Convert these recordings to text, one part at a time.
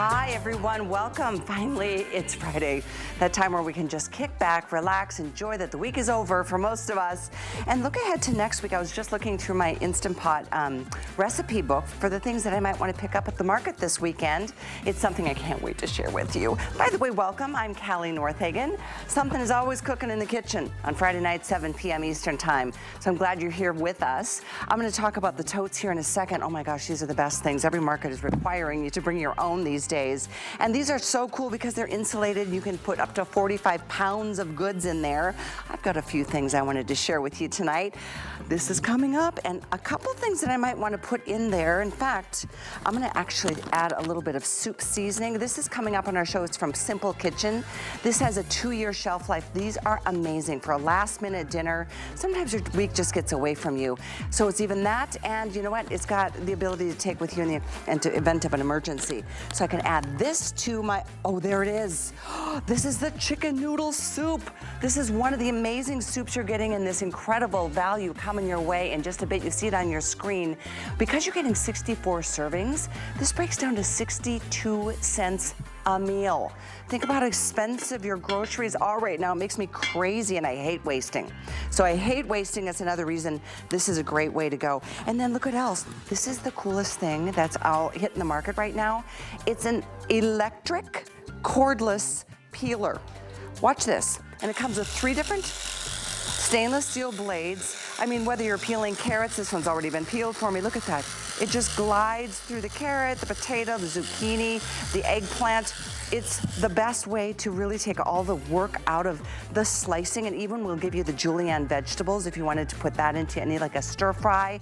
Hi everyone, welcome. Finally, it's Friday. That time where we can just kick back, relax, enjoy that the week is over for most of us. And look ahead to next week. I was just looking through my Instant Pot recipe book for the things that I might want to pick up at the market this weekend. It's something I can't wait to share with you. By the way, welcome. I'm Callie Northagen. Something is always cooking in the kitchen on Friday night, 7 p.m. Eastern time. So I'm glad you're here with us. I'm going to talk about the totes here in a second. Oh my gosh, these are the best things. Every market is requiring you to bring your own these days. And these are so cool because they're insulated. You can put up to 45 pounds of goods in there. I've got a few things I wanted to share with you tonight. This is coming up, and a couple things that I might want to put in there. In fact, I'm going to actually add a little bit of soup seasoning. This is coming up on our show. It's from Simple Kitchen. This has a 2-year shelf life. These are amazing for a last-minute dinner. Sometimes your week just gets away from you. So it's even that, and you know what? It's got the ability to take with you in the event of an emergency. So I can add this to my, oh, there it is. This is the chicken noodle soup. This is one of the amazing soups you're getting in this incredible value coming your way in just a bit. You see it on your screen. Because you're getting 64 servings, this breaks down to 62 cents a meal. Think about how expensive your groceries are right now. It makes me crazy, and I hate wasting. So I hate wasting. That's another reason this is a great way to go. And then look what else. This is the coolest thing that's out hitting the market right now. It's an electric cordless peeler. Watch this. And it comes with 3 different stainless steel blades. I mean, whether you're peeling carrots, this one's already been peeled for me. Look at that. It just glides through the carrot, the potato, the zucchini, the eggplant. It's the best way to really take all the work out of the slicing, and even will give you the julienne vegetables if you wanted to put that into any, like a stir fry.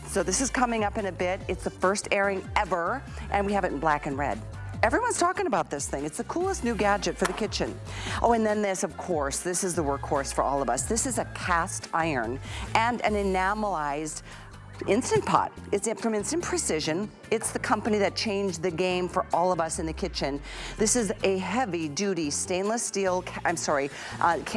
So this is coming up in a bit. It's the first airing ever, and we have it in black and red. Everyone's talking about this thing. It's the coolest new gadget for the kitchen. Oh, and then this, of course, this is the workhorse for all of us. This is a cast iron and an enamelized Instant Pot. It's from Instant Precision. It's the company that changed the game for all of us in the kitchen. This is a heavy-duty stainless steel,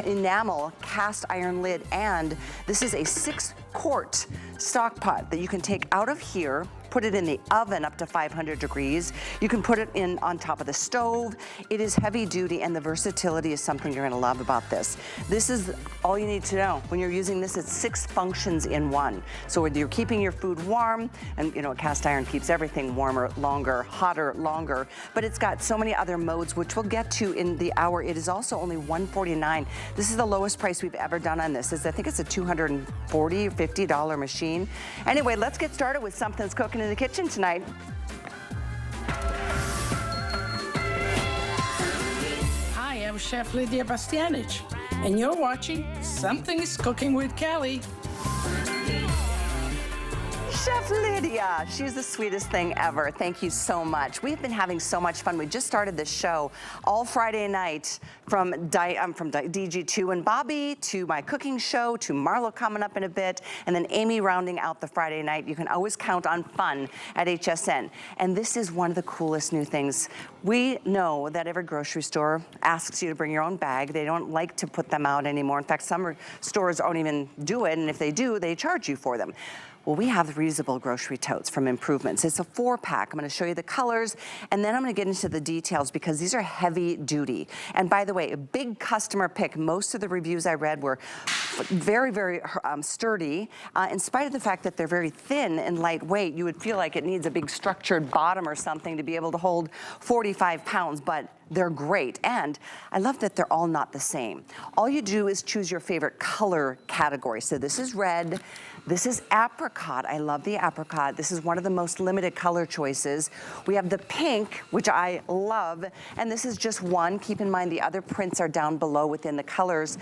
enamel cast iron lid, and this is a 6-quart stock pot that you can take out of here, put it in the oven up to 500 degrees. You can put it in on top of the stove. It is heavy duty, and the versatility is something you're gonna love about this. This is all you need to know. When you're using this, it's 6 functions in one. So whether you're keeping your food warm, and you know, a cast iron keeps everything warmer longer, hotter longer, but it's got so many other modes, which we'll get to in the hour. It is also only $149. This is the lowest price we've ever done on this. I think it's a $240 or $50 machine. Anyway, let's get started with something that's cooking in the kitchen tonight. Hi, I'm Chef Lydia Bastianich, and you're watching Something is Cooking with Callie. Chef Lydia, she's the sweetest thing ever. Thank you so much. We've been having so much fun. We just started this show all Friday night from DG2 and Bobby to my cooking show to Marlo coming up in a bit, and then Amy rounding out the Friday night. You can always count on fun at HSN. And this is one of the coolest new things. We know that every grocery store asks you to bring your own bag. They don't like to put them out anymore. In fact, some stores don't even do it, and if they do, they charge you for them. Well, we have reusable grocery totes from Improvements. It's a 4-pack. I'm gonna show you the colors, and then I'm gonna get into the details because these are heavy duty. And by the way, a big customer pick. Most of the reviews I read were very, very sturdy. In spite of the fact that they're very thin and lightweight, you would feel like it needs a big structured bottom or something to be able to hold 45 pounds, but they're great. And I love that they're all not the same. All you do is choose your favorite color category. So this is red. This is apricot. I love the apricot. This is one of the most limited color choices. We have the pink, which I love, and this is just one. Keep in mind the other prints are down below within the colors.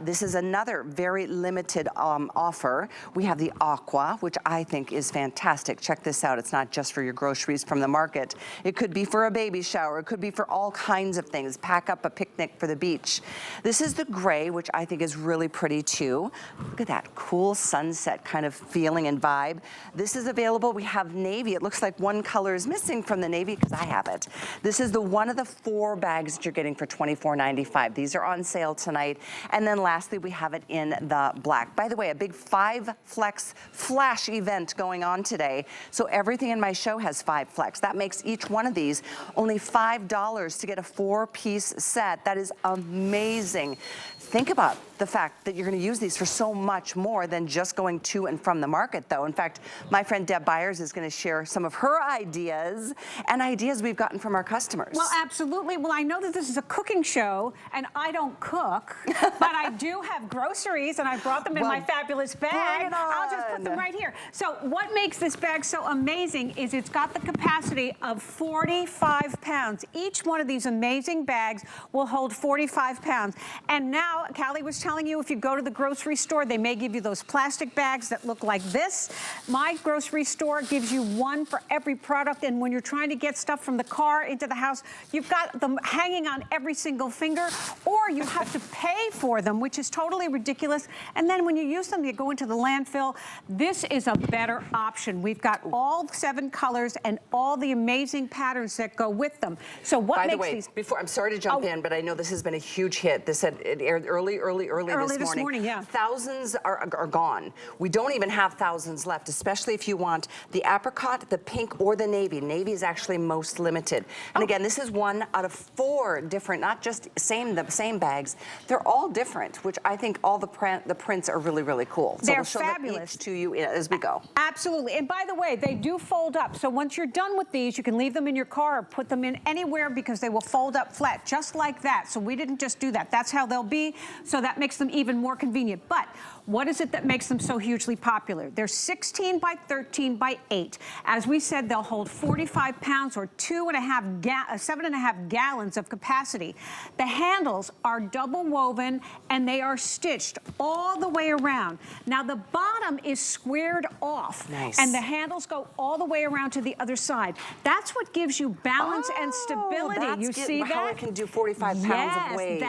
This is another very limited offer. We have the aqua, which I think is fantastic. Check this out. It's not just for your groceries from the market. It could be for a baby shower. It could be for all kinds of things. Pack up a picnic for the beach. This is the gray, which I think is really pretty too. Look at that cool sunset kind of feeling and vibe. This is available. We have navy. It looks like one color is missing from the navy because I have it. This is the one of the 4 bags that you're getting for $24.95. These are on sale tonight. And then lastly, we have it in the black. By the way, a big 5 flex flash event going on today. So everything in my show has 5 flex. That makes each one of these only $5 to get a 4-piece set. That is amazing. Think about the fact that you're going to use these for so much more than just going to and from the market, though. In fact, my friend Deb Byers is going to share some of her ideas and ideas we've gotten from our customers. Well, absolutely. Well, I know that this is a cooking show, and I don't cook, but I do have groceries, and I brought them in my fabulous bag. I'll just put them right here. So what makes this bag so amazing is it's got the capacity of 45 pounds. Each one of these amazing bags will hold 45 pounds. And now, Callie was telling you, if you go to the grocery store, they may give you those plastic bags that look like this. My grocery store gives you one for every product, and when you're trying to get stuff from the car into the house, you've got them hanging on every single finger, or you have to pay for them, which is totally ridiculous. And then when you use them, you go into the landfill. This is a better option. We've got all 7 colors and all the amazing patterns that go with them. So what makes these... Before, I'm sorry to jump in, but I know this has been a huge hit. This had, it aired early this morning. Yeah. Thousands are gone. We don't even have thousands left, especially if you want the apricot, the pink, or the navy. Navy is actually most limited. And again, this is one out of 4 different, not just the same bags. They're all different, which I think all the prints are really, really cool. So They're we'll show fabulous them each to you as we go. Absolutely. And by the way, they do fold up. So once you're done with these, you can leave them in your car or put them in anywhere because they will fold up flat, just like that. So we didn't just do that. That's how they'll be. So that makes them even more convenient. But what is it that makes them so hugely popular? They're 16 by 13 by 8. As we said, they'll hold 45 pounds or 7.5 gallons of capacity. The handles are double woven and they are stitched all the way around. Now the bottom is squared off. Nice. And the handles go all the way around to the other side. That's what gives you balance and stability. You see that? How it can do 45 pounds of weight.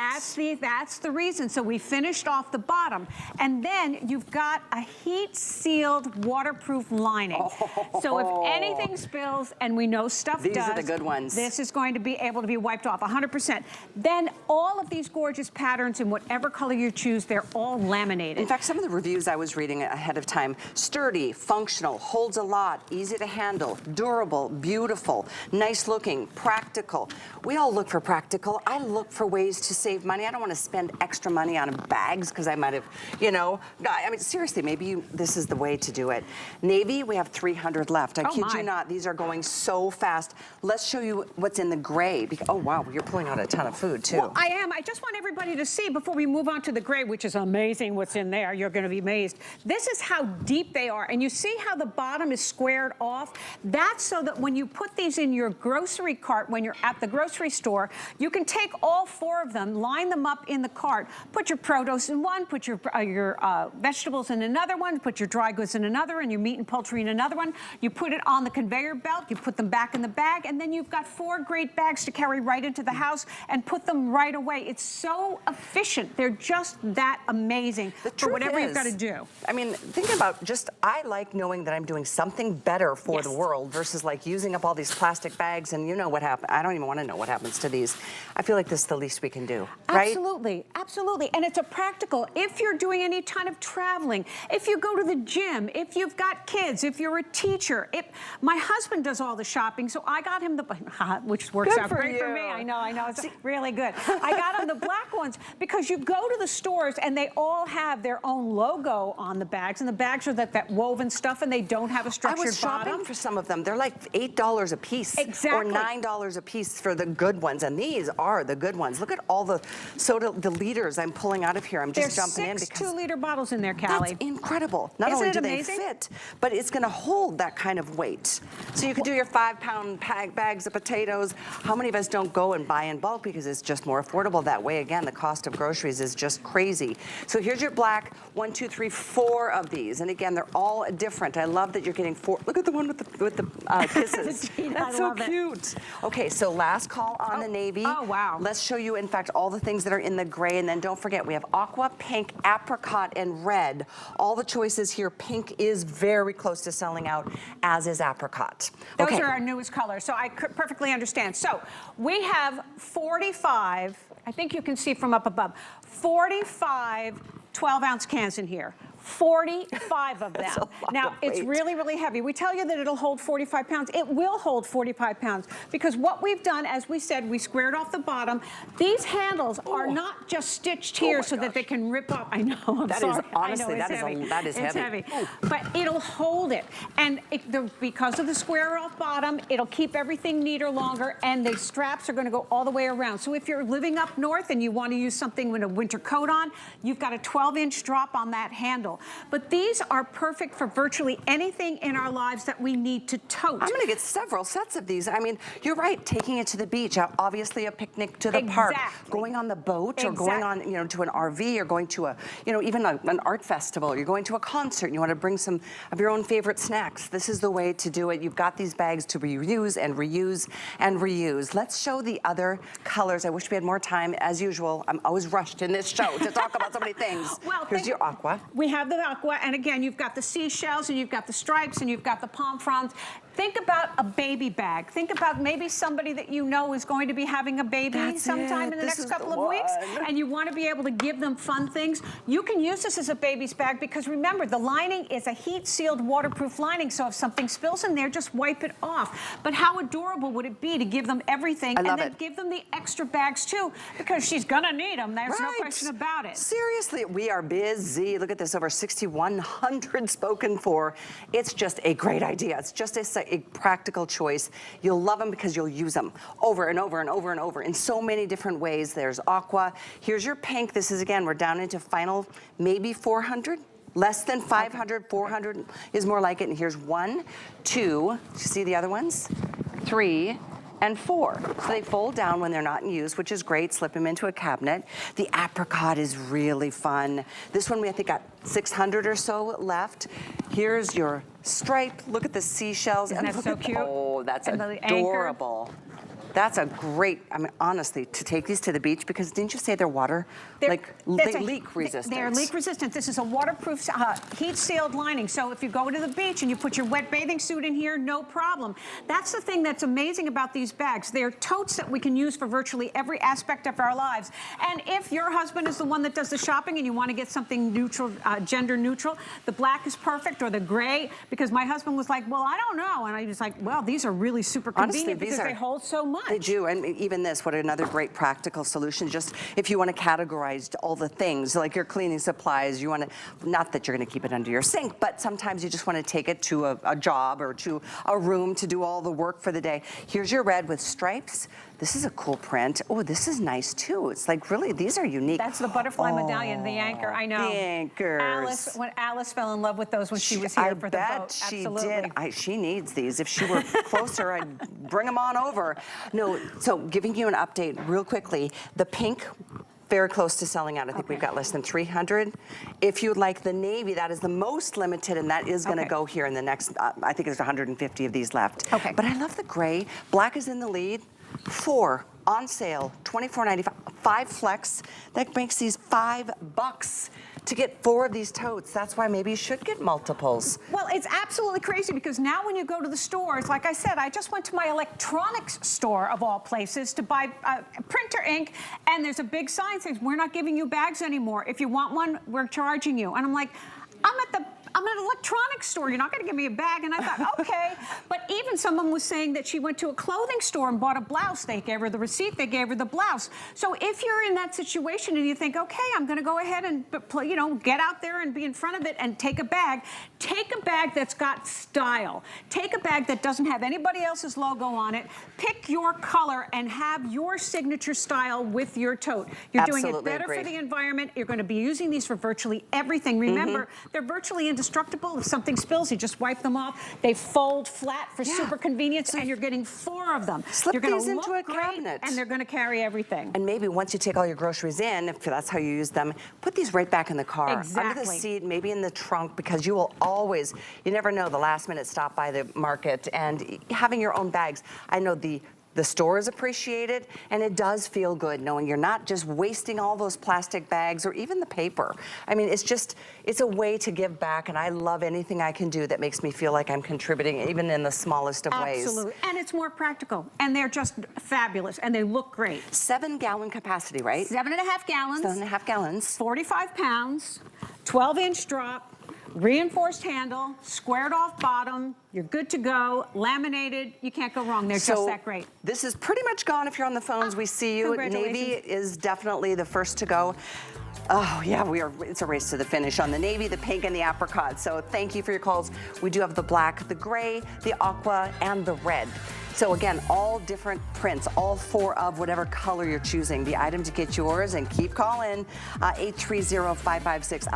That's the reason. So we finished off the bottom. And then you've got a heat-sealed waterproof lining. So if anything spills, and we know stuff does. These are the good ones. This is going to be able to be wiped off 100%. Then all of these gorgeous patterns in whatever color you choose, they're all laminated. In fact, some of the reviews I was reading ahead of time, sturdy, functional, holds a lot, easy to handle, durable, beautiful, nice looking, practical. We all look for practical. I look for ways to save money. I don't want to spend extra money on bags because I might have, you know, I mean, seriously, maybe this is the way to do it. Navy, we have 300 left. I kid you not, these are going so fast. Let's show you what's in the gray. Oh, wow, you're pulling out a ton of food, too. Well, I am. I just want everybody to see before we move on to the gray, which is amazing what's in there. You're going to be amazed. This is how deep they are. And you see how the bottom is squared off? That's so that when you put these in your grocery cart, when you're at the grocery store, you can take all 4 of them, line them up in the cart, put your produce in one, put your vegetables in another one, put your dry goods in another, and your meat and poultry in another one. You put it on the conveyor belt, you put them back in the bag, and then you've got 4 great bags to carry right into the house and put them right away. It's so efficient. They're just that amazing for whatever you've got to do. I mean, think about just, I like knowing that I'm doing something better for the world versus like using up all these plastic bags and you know what happened. I don't even want to know what happens to these. I feel like this is the least we can do, right? Absolutely, absolutely. And it's a practical, if you're doing any kind of traveling, if you go to the gym, if you've got kids, if you're a teacher. My husband does all the shopping, so I got him the, which works out great for me. I know, it's really good. I got him the black ones because you go to the stores and they all have their own logo on the bags, and the bags are that woven stuff and they don't have a structured bottom. I was shopping for some of them. They're like $8 a piece. Exactly. Or $9 a piece for the good ones, and these are the good ones. Look at all the liters I'm pulling out of here. I'm just jumping in because... They're 6 2-liter bottles in there, Callie. That's incredible. Not only do they fit, but it's going to hold that kind of weight. So you could do your 5-pound bags of potatoes. How many of us don't go and buy in bulk because it's just more affordable that way? Again, the cost of groceries is just crazy. So here's your black, 1, 2, 3, 4 of these. And again, they're all different. I love that you're getting 4. Look at the one with the kisses. That's so cute. Okay, so last call on the navy. Oh, wow. Let's show you, in fact, all the things that are in the gray. And then don't forget, we have aqua, pink, apricot, and red. All the choices here. Pink is very close to selling out, as is apricot. Those are our newest colors, so I perfectly understand. So we have 45, I think you can see from up above, 45 12-ounce cans in here. 45 of them. Now, it's really, really heavy. We tell you that it'll hold 45 pounds. It will hold 45 pounds because what we've done, as we said, we squared off the bottom. These handles are not just stitched here so that they can rip up. I know, I'm sorry. Honestly, that is heavy. It's heavy. But it'll hold it. And because of the square off bottom, it'll keep everything neater longer, and the straps are going to go all the way around. So if you're living up north and you want to use something with a winter coat on, you've got a 12-inch drop on that handle. But these are perfect for virtually anything in our lives that we need to tote. I'm going to get several sets of these. I mean, you're right, taking it to the beach, obviously a picnic to the park, going on the boat or going on, to an RV or going to a, even an art festival. You're going to a concert and you want to bring some of your own favorite snacks. This is the way to do it. You've got these bags to reuse and reuse and reuse. Let's show the other colors. I wish we had more time. As usual, I'm always rushed in this show to talk about so many things. Well, here's your aqua. We have the aqua, and again, you've got the seashells, and you've got the stripes, and you've got the palm fronds. Think about a baby bag. Think about maybe somebody that you know is going to be having a baby sometime in the next couple of weeks, and you want to be able to give them fun things. You can use this as a baby's bag because remember, the lining is a heat-sealed, waterproof lining, so if something spills in there, just wipe it off. But how adorable would it be to give them everything and then give them the extra bags too, because she's gonna need them. There's no question about it. Seriously, we are busy. Look at this, over 6,100 spoken for. It's just a great idea. It's just a practical choice. You'll love them because you'll use them over and over and over and over in so many different ways. There's aqua. Here's your pink. This is, again, we're down into final, maybe 400. Less than 500, 400 is more like it. And here's 1, 2, see the other ones? 3, and 4. So they fold down when they're not in use, which is great. Slip them into a cabinet. The apricot is really fun. This one we, I think, got 600 or so left. Here's your stripe. Look at the seashells. Isn't that so cute? Oh, that's adorable. That's a great, I mean, honestly, to take these to the beach, because didn't you say they're water, they leak resistant? They're leak resistant. This is a waterproof, heat-sealed lining. So if you go to the beach and you put your wet bathing suit in here, no problem. That's the thing that's amazing about these bags. They're totes that we can use for virtually every aspect of our lives. And if your husband is the one that does the shopping and you want to get something neutral, gender neutral, the black is perfect, or the gray, because my husband was like, well, I don't know. And I was like, well, these are really super convenient. Honestly, because they hold so much. They do, and even this, what another great practical solution, just if you want to categorize all the things, like your cleaning supplies, you want to, not that you're going to keep it under your sink, but sometimes you just want to take it to a job or to a room to do all the work for the day. Here's your red with stripes. This is a cool print. Oh, this is nice too. It's like really, these are unique. That's the butterfly medallion, the anchor, I know. The anchors. When Alice fell in love with those when she was here for the boat. She Absolutely. did. She needs these. If she were closer, I'd bring them on over. No, so giving you an update real quickly. The pink, very close to selling out. I think we've got less than 300. If you'd like the navy, that is the most limited, and that is going to go here in the next, I think there's 150 of these left. Okay. But I love the gray. Black is in the lead. 4 on sale, $24.95. 5 flex. That makes these $5 to get 4 of these totes. That's why maybe you should get multiples. Well, it's absolutely crazy because now when you go to the stores, like I said, I just went to my electronics store of all places to buy printer ink, and there's a big sign that says, we're not giving you bags anymore. If you want one, we're charging you. And I'm like, I'm at the I'm at an electronics store. You're not going to give me a bag. And I thought, okay. But even someone was saying that she went to a clothing store and bought a blouse. They gave her the receipt. They gave her the blouse. So if you're in that situation and you think, okay, I'm going to go ahead and, you know, get out there and be in front of it and take a bag that's got style. Take a bag that doesn't have anybody else's logo on it. Pick your color and have your signature style with your tote. You're doing it better for the environment. You're going to be using these for virtually everything. Remember, they're virtually indestructible. If something spills, you just wipe them off. They fold flat for super convenience, and you're getting 4 of them. Slip these into a cabinet. And they're going to carry everything. And maybe once you take all your groceries in, if that's how you use them, put these right back in the car. Exactly. Under the seat, maybe in the trunk, because you will always, you never know, the last minute stop by the market, and having your own bags. I know the store is appreciated, and it does feel good knowing you're not just wasting all those plastic bags or even the paper. I mean, it's a way to give back, and I love anything I can do that makes me feel like I'm contributing, even in the smallest of ways. Absolutely, and it's more practical, and they're just fabulous, and they look great. 7-gallon capacity, right? 7.5 gallons. 7.5 gallons. 45 pounds, 12-inch drop, reinforced handle, squared off bottom. You're good to go. Laminated. You can't go wrong. They're just that great. This is pretty much gone if you're on the phones. We see you. Navy is definitely the first to go. Oh, yeah, it's a race to the finish on the navy, the pink, and the apricot. So thank you for your calls. We do have the black, the gray, the aqua, and the red. So again, all different prints, all 4 of whatever color you're choosing. The item to get yours, and keep calling, 830-556.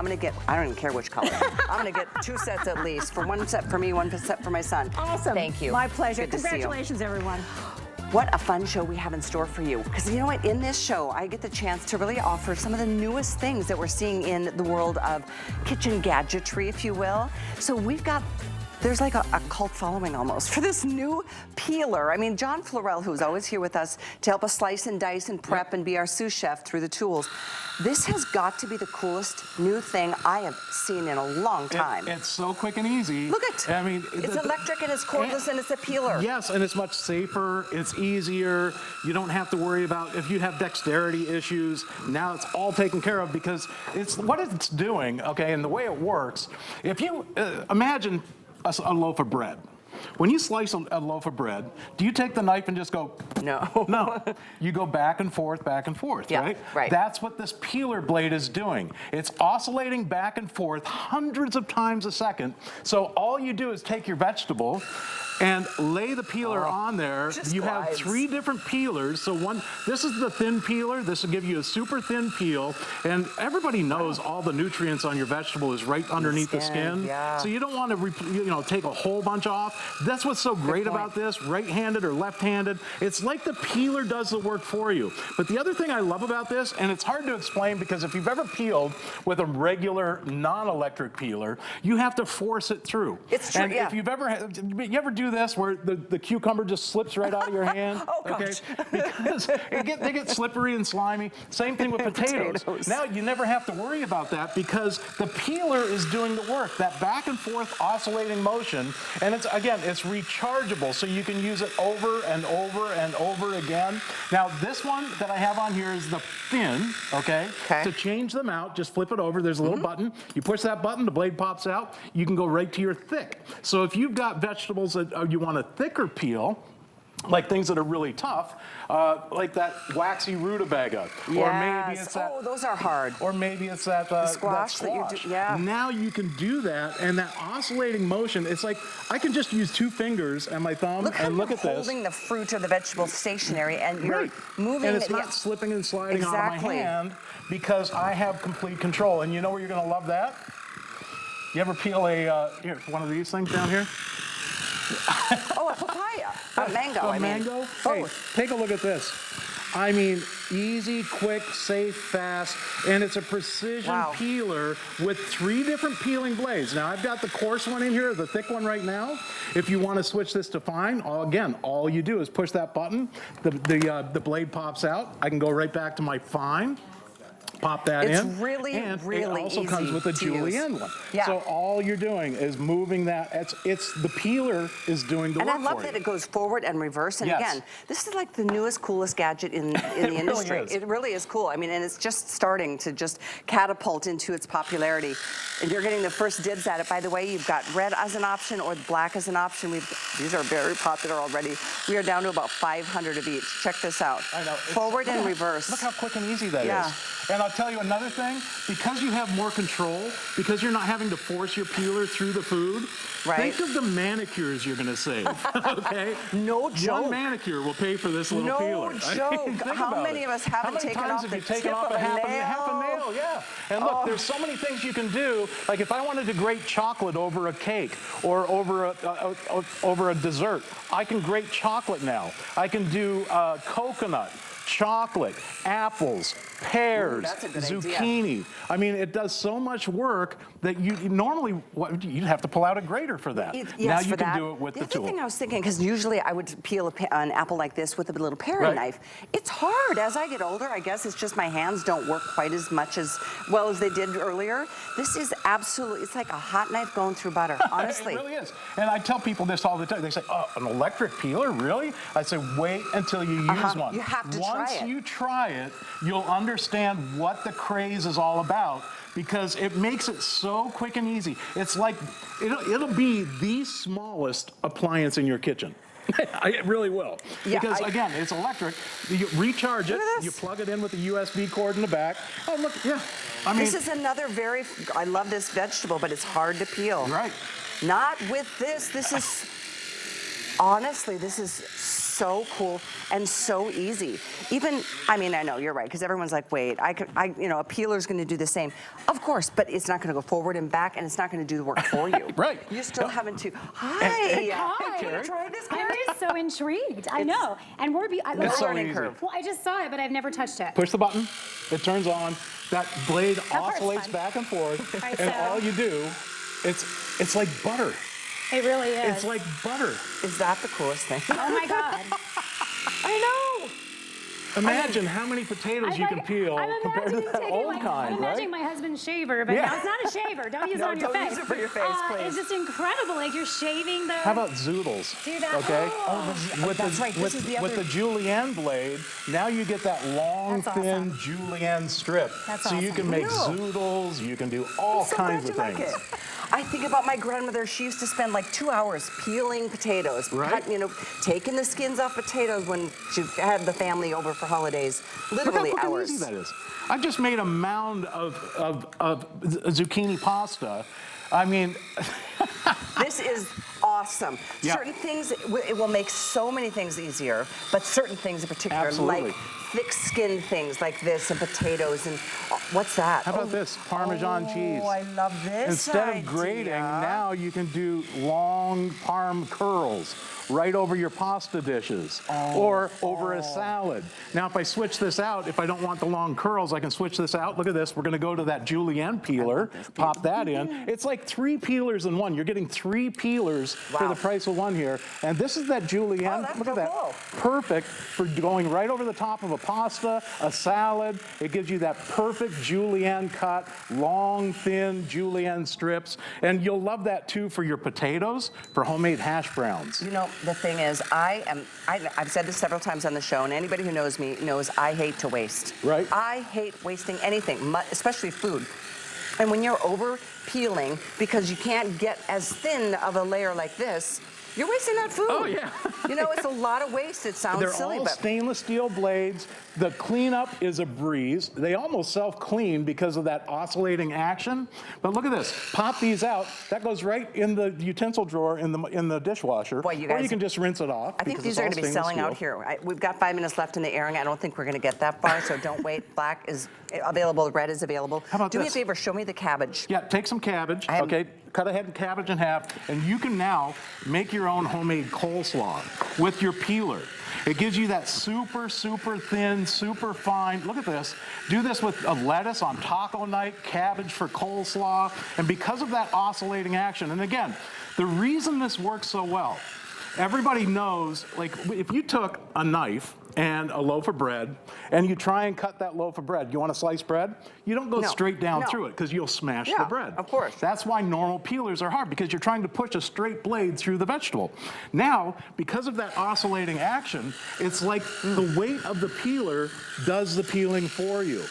I don't even care which color. I'm gonna get 2 sets at least. One set for me, 1 set for my son. Awesome. Thank you. My pleasure. Good to see you. Congratulations, everyone. What a fun show we have in store for you. Because you know what, in this show, I get the chance to really offer some of the newest things that we're seeing in the world of kitchen gadgetry, if you will. So there's like a cult following almost for this new peeler. I mean, John Florell, who's always here with us to help us slice and dice and prep and be our sous chef through the tools. This has got to be the coolest new thing I have seen in a long time. It's so quick and easy. Look at, I mean, it's electric and it's cordless and it's a peeler. Yes, and it's much safer, it's easier. You don't have to worry about if you have dexterity issues. Now it's all taken care of because it's what it's doing, okay, and the way it works. If you imagine a loaf of bread. When you slice a loaf of bread, do you take the knife and just go? No. No. You go back and forth, yeah, right? Right. That's what this peeler blade is doing. It's oscillating back and forth hundreds of times a second. So all you do is take your vegetable and lay the peeler on there. You have 3 different peelers. So this is the thin peeler. This will give you a super thin peel. And everybody knows all the nutrients on your vegetable is right underneath the skin. Yeah. So you don't want to, take a whole bunch off. That's what's so great about this, right-handed or left-handed. It's like the peeler does the work for you. But the other thing I love about this, and it's hard to explain because if you've ever peeled with a regular non-electric peeler, you have to force it through. It's true, and if you ever do this where the cucumber just slips right out of your hand? Oh, gosh. Okay? Because they get slippery and slimy. Same thing with potatoes. Now you never have to worry about that because the peeler is doing the work, that back and forth oscillating motion. And it's rechargeable, so you can use it over and over and over again. Now this one that I have on here is the thin, okay? To change them out, just flip it over. There's a little button. You push that button, the blade pops out. You can go right to your thick. So if you've got vegetables that you want a thicker peel, like things that are really tough, like that waxy rutabaga. Yes. Or maybe it's that, those are hard. Or maybe it's that, squash that you do, yeah. Now you can do that, and that oscillating motion, it's like I can just use 2 fingers and my thumb and look at this. Holding the fruit or the vegetable stationary, and you're moving and it's it. not slipping and sliding out of my hand because I have complete control. And you know where you're going to love that? You ever peel one of these things down here? Oh, a papaya. A mango, mango? Hey, take a look at this. I mean, easy, quick, safe, fast, and it's a precision peeler with 3 different peeling blades. Now, I've got the coarse one in here, the thick one right now. If you want to switch this to fine, all you do is push that button, the blade pops out. I can go right back to my fine. pop that in. It's really, and really it also easy comes with a to use. julienne one. Yeah. So all you're doing is moving that. It's the peeler is doing the work for you. And I love that it goes forward and reverse. And Yes. again, this is like the newest, coolest gadget in the industry. Really is. It really is cool. I mean, and it's just starting to just catapult into its popularity. And you're getting the first dibs at it. By the way, you've got red as an option or black as an option. These are very popular already. We are down to about 500 of each. Check this out. I know. Forward and reverse. Look how quick and easy that is. Yeah. And I'll tell you another thing, because you have more control, because you're not having to force your peeler through the food, Right. think of the manicures you're gonna save, okay? No joke. One manicure will pay for this little peeler. No I mean, joke. think How about many it. of us haven't taken How many off times the have you taken tip off of a half nail? a nail? Yeah. And look, there's so many things you can do. Like if I wanted to grate chocolate over a cake or over a dessert, I can grate chocolate now. I can do coconut, chocolate, apples, pears, that's a good zucchini. idea. I mean, it does so much work that you normally, you'd have to pull out a grater for that. Yes, now for you can that. do it with the other tool. thing I was thinking, because usually I would peel an apple like this with a little paring Right. knife. It's hard. As I get older, I guess it's just my hands don't work quite as much as well as they did earlier. This is absolutely, it's like a hot knife going through butter, honestly. It really is. And I tell people this all the time. They say, oh, an electric peeler, really? I say, wait until you use one. You have to try Once it. you try it, you'll understand what the craze is all about, because it makes it so quick and easy. It's like, it'll be the smallest appliance in your kitchen. It really will. Yeah, because again, it's electric. You recharge it, Look at this. you plug it in with a USB cord in the back. Oh, look, yeah. I mean, This is another I love this vegetable, but it's hard to peel. right. Not with this. This is, honestly, this is so cool and so easy. Even, I mean, I know you're right, because everyone's like, wait, a peeler's gonna do the same. Of course, but it's not gonna go forward and back, and it's not gonna do the work for you. Right. You're still having to, hi. Hey, Hi. Carrie. Try this, I'm Carrie? just so intrigued. I know. And It's so learning easy. curve. well, I just saw it, but I've never touched it. Push the button, it turns on, that blade part's oscillates fun. back and forth, Right, and so- all you do, it's like butter. It really is. It's like butter. Is that the coolest thing? Oh my God. I know. Imagine how many potatoes you can peel compared to that old kind, I'm imagining right? my husband's shaver, but Yeah. no, it's not a shaver. Don't use it on your don't face. use it for your face, please. It's just incredible. Like you're shaving the. How about zoodles? Do that. Okay. Oh. That's right, this is the with other- the julienne blade, now you get that long, That's thin awesome. julienne strip. That's so you awesome. can make No. zoodles. You can do all So kinds glad of you things. like it. I think about my grandmother. She used to spend like 2 hours peeling potatoes, Right. taking the skins off potatoes when she had the family over for holidays. Look Literally how quick hours. and easy that is. I just made a mound of zucchini pasta. I mean, This is awesome. Yeah. Certain things, it will make so many things easier, but certain things in particular, Absolutely. like thick-skinned things like this and potatoes and, what's that? how about this? Parmesan cheese. Oh, I love this Instead of idea. grating, now you can do long parm curls right over your pasta dishes or over a salad. Now, if I switch this out, if I don't want the long curls, I can switch this out. Look at this. We're going to go to that julienne peeler, pop that in. It's like 3 peelers in one. You're getting 3 peelers for Wow. the price of 1 here. And this is that julienne. Oh, that's Look so at that. cool. Perfect for going right over the top of a pasta, a salad. It gives you that perfect julienne cut, long, thin julienne strips. And you'll love that too for your potatoes, for homemade hash browns. You know, the thing is, I've said this several times on the show, and anybody who knows me knows I hate to waste. Right. I hate wasting anything, especially food. And when you're over peeling because you can't get as thin of a layer like this, you're wasting that food. Oh, yeah. You know, it's a lot of waste. It sounds They're silly, all but stainless steel blades. The cleanup is a breeze. They almost self-clean because of that oscillating action. But look at this. Pop these out. That goes right in the utensil drawer in the dishwasher. Boy, you or guys- you can just rinse it off. I think because these it's are all going to be stainless selling out steel. here. We've got 5 minutes left in the airing. I don't think we're going to get that far, so don't wait. Black is available. Red is available. How about Do me a this? favor. Show me the cabbage. Yeah, take some cabbage, I have- okay? Cut a head of cabbage in half, and you can now make your own homemade coleslaw with your peeler. It gives you that super, super thin, super fine. Look at this. Do this with a lettuce on taco night, cabbage for coleslaw, and because of that oscillating action, and again, the reason this works so well everybody knows, like, if you took a knife and a loaf of bread, and you try and cut that loaf of bread. You want to slice bread? You don't go straight down through it because you'll smash the bread. Of course. That's why normal peelers are hard, because you're trying to push a straight blade through the vegetable. Now, because of that oscillating action, it's like the weight of the peeler does the peeling for you.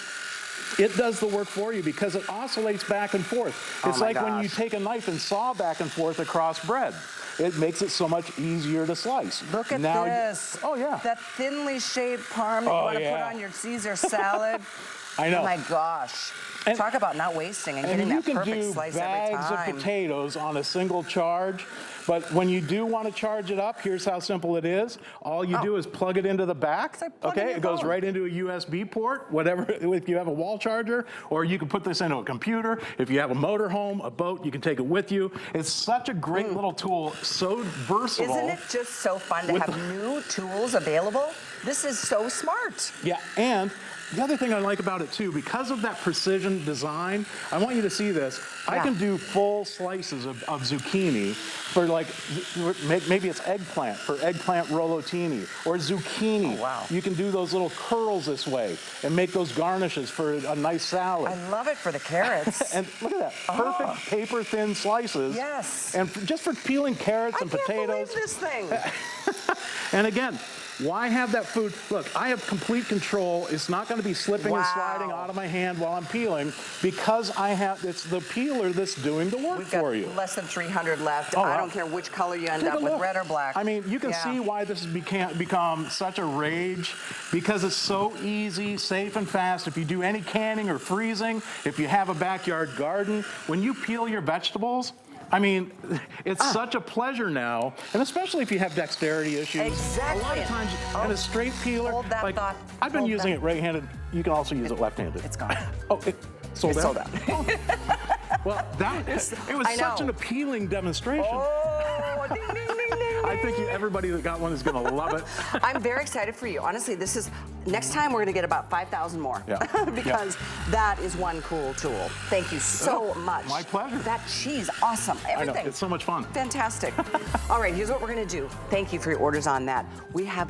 It does the work for you because it oscillates back and forth. It's like when you take a knife and saw back and forth across bread. It makes it so much easier to slice. Look at this. Oh, yeah. That thinly shaved parm that you want to put on your Caesar salad. I know. Oh, my gosh. And talk about not wasting and getting that perfect slice every time. You can do bags of potatoes on a single charge, but when you do want to charge it up, here's how simple it is. All you do is plug it into the back. Okay, it goes right into a USB port, whatever, if you have a wall charger, or you can put this into a computer. If you have a motorhome, a boat, you can take it with you. It's such a great little tool, so versatile. Isn't it just so fun to have new tools available? This is so smart. Yeah, and the other thing I like about it too, because of that precision design, I want you to see this. I can do full slices of zucchini for like, maybe it's eggplant, for eggplant rollatini, or zucchini. Oh, wow. You can do those little curls this way and make those garnishes for a nice salad. I love it for the carrots. And look at that, perfect paper thin slices. Yes. And just for peeling carrots and potatoes. I can't believe this thing. And again, why have that food? Look, I have complete control. It's not going to be slipping and sliding out of my hand while I'm peeling because it's the peeler that's doing the work for you. We've got less than 300 left. Oh, I don't care which color you end up with, red or black. I mean, you can see why this has become such a rage because it's so easy, safe, and fast. If you do any canning or freezing, if you have a backyard garden, when you peel your vegetables, I mean, it's such a pleasure now, and especially if you have dexterity issues. Exactly. A lot of times, and a straight peeler, Hold that thought. I've been using it right-handed. You can also use it left-handed. It's gone. Oh, it sold out? Sold out. Well, it was such an appealing demonstration. Oh, ding, ding, ding, ding. I think everybody that got one is going to love it. I'm very excited for you. Honestly, next time we're going to get about 5,000 more. Yeah. Because that is one cool tool. Thank you so much. My pleasure. That cheese, awesome. Everything. I know, it's so much fun. Fantastic. All right, here's what we're going to do. Thank you for your orders on that.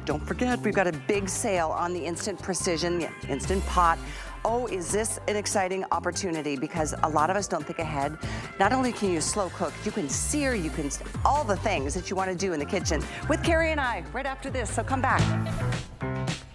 Don't forget, we've got a big sale on the Instant Precision, the Instant Pot. Oh, is this an exciting opportunity? Because a lot of us don't think ahead. Not only can you slow cook, you can sear, all the things that you want to do in the kitchen with Carrie and I right after this. So come back.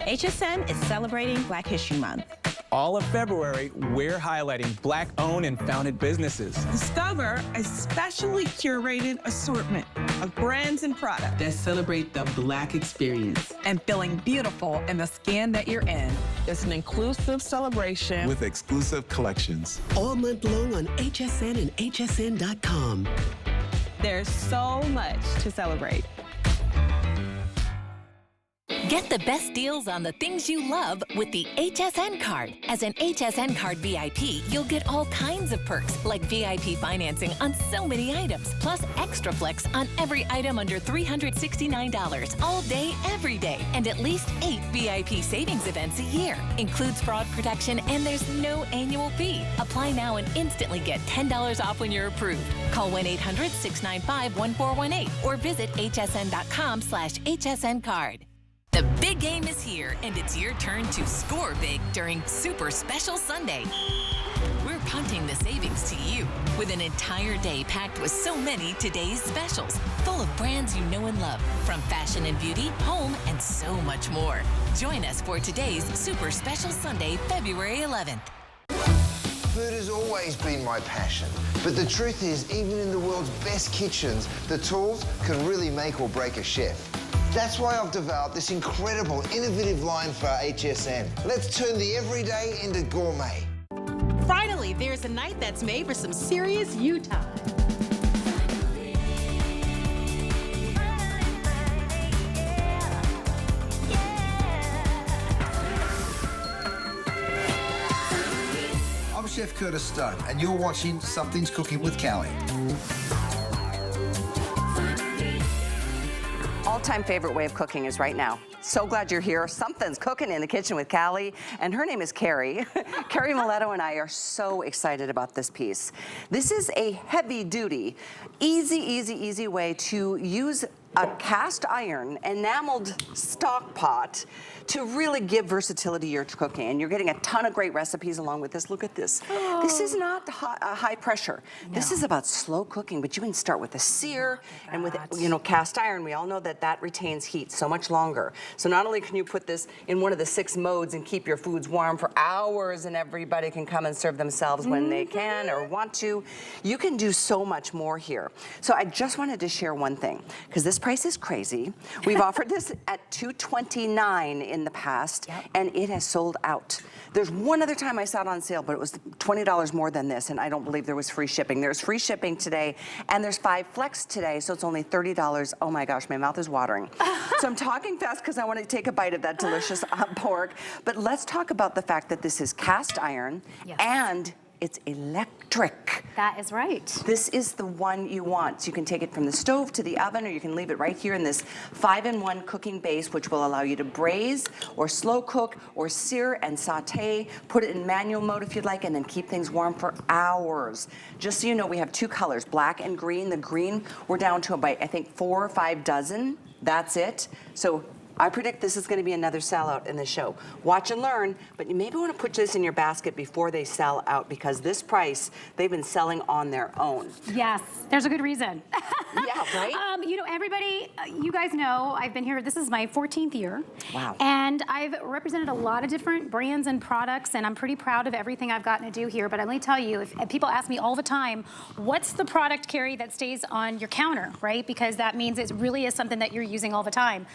HSN is celebrating Black History Month. All of February, we're highlighting Black-owned and founded businesses. Discover a specially curated assortment of brands and products that celebrate the Black experience. and feeling beautiful in the skin that you're in. It's an inclusive celebration with exclusive collections. All month long on HSN and hsn.com. There's so much to celebrate. Get the best deals on the things you love with the HSN card. As an HSN card VIP, you'll get all kinds of perks like VIP financing on so many items, plus extra flex on every item under $369 all day, every day, and at least 8 VIP savings events a year. Includes fraud protection and there's no annual fee. Apply now and instantly get $10 off when you're approved. Call 1-800-695-1418 or visit hsn.com/HSN card. The big game is here, and it's your turn to score big during Super Special Sunday. We're punting the savings to you with an entire day packed with so many today's specials, full of brands you know and love, from fashion and beauty, home, and so much more. Join us for today's Super Special Sunday, February 11th. Food has always been my passion, but the truth is, even in the world's best kitchens, the tools can really make or break a chef. That's why I've developed this incredible, innovative line for HSN. Let's turn the everyday into gourmet. Finally, there's a night that's made for some serious you time. I'm Chef Curtis Stone, and you're watching Something's Cooking with Callie. All-time favorite way of cooking is right now. So glad you're here. Something's cooking in the kitchen with Callie, and her name is Carrie. Carrie Miletto and I are so excited about this piece. This is a heavy-duty, easy way to use a cast iron enameled stock pot to really give versatility to your cooking. And you're getting a ton of great recipes along with this. Look at this. Oh. This is not high pressure. No. This is about slow cooking, but you can start with a sear and with, you know, cast iron. We all know that that retains heat so much longer. So not only can you put this in one of the 6 modes and keep your foods warm for hours and everybody can come and serve themselves when they can or want to, you can do so much more here. So I just wanted to share one thing, because this price is crazy. We've offered this at $229 in the past, and it has sold out. There's one other time I saw it on sale, but it was $20 more than this, and I don't believe there was free shipping. There's free shipping today, and there's 5 flex today, so it's only $30. Oh my gosh, my mouth is watering. So I'm talking fast because I want to take a bite of that delicious pork. But let's talk about the fact that this is cast iron and it's electric. That is right. This is the one you want. So you can take it from the stove to the oven, or you can leave it right here in this 5-in-1 cooking base, which will allow you to braise or slow cook or sear and saute. Put it in manual mode if you'd like, and then keep things warm for hours. Just so you know, we have 2 colors, black and green. The green, we're down to about, I think, 4 or 5 dozen. That's it. So I predict this is going to be another sellout in the show. Watch and learn, but you maybe want to put this in your basket before they sell out, because this price, they've been selling on their own. Yes, there's a good reason. Yeah, right? You know, everybody, you guys know, I've been here, this is my 14th year. Wow. And I've represented a lot of different brands and products, and I'm pretty proud of everything I've gotten to do here. But let me tell you, if people ask me all the time, what's the product, Carrie, that stays on your counter, right? Because that means it really is something that you're using all the time.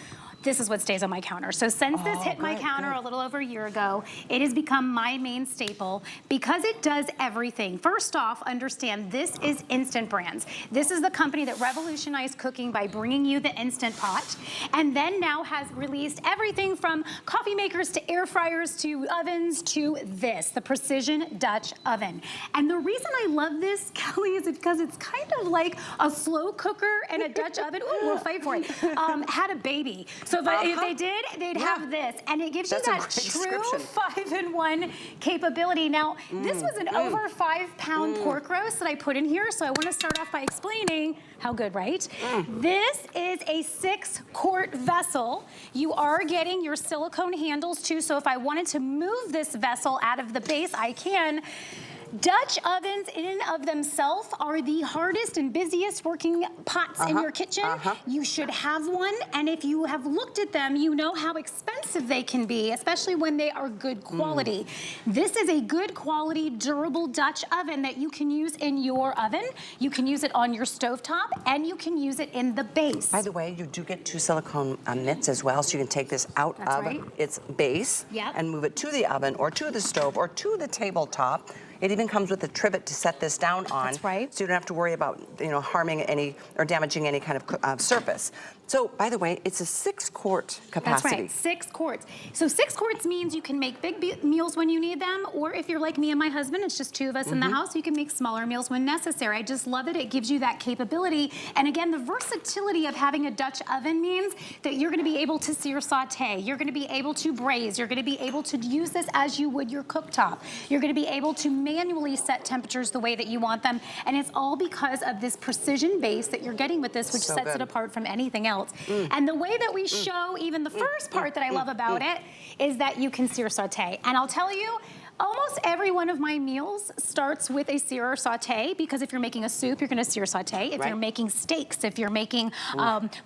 This is what stays on my counter. So since this hit my counter a little over a year ago, it has become my main staple because it does everything. First off, understand this is Instant Brands. This is the company that revolutionized cooking by bringing you the Instant Pot, and then now has released everything from coffee makers to air fryers to ovens to this, the Precision Dutch Oven. And the reason I love this, Kelly, is because it's kind of like a slow cooker and a Dutch oven. Ooh, we'll fight for it. Had a baby. So if they did, they'd have this. And it gives you that true 5-in-1 capability. Now, this was an over 5-pound pork roast that I put in here. So I want to start off by explaining how good, right? This is a 6-quart vessel. You are getting your silicone handles too. So if I wanted to move this vessel out of the base, I can. Dutch ovens in and of themselves are the hardest and busiest working pots in your kitchen. You should have one, and if you have looked at them, you know how expensive they can be, especially when they are good quality. This is a good quality, durable Dutch oven that you can use in your oven. You can use it on your stovetop, and you can use it in the base. By the way, you do get 2 silicone mitts as well, so you can take this out of its base and move it to the oven or to the stove or to the tabletop. It even comes with a trivet to set this down on. That's right. So you don't have to worry about, you know, harming any or damaging any kind of surface. So, by the way, it's a 6-quart capacity. That's right, 6 quarts. So 6 quarts means you can make big meals when you need them, or if you're like me and my husband, it's just 2 of us in the house, you can make smaller meals when necessary. I just love it. It gives you that capability. And again, the versatility of having a Dutch oven means that you're gonna be able to sear saute, you're gonna be able to braise, you're gonna be able to use this as you would your cooktop. You're gonna be able to manually set temperatures the way that you want them. And it's all because of this precision base that you're getting with this, which sets it apart from anything else. And the way that we show even the first part that I love about it is that you can sear saute. And I'll tell you, almost every one of my meals starts with a sear or saute, because if you're making a soup, you're gonna sear saute. If you're making steaks, if you're making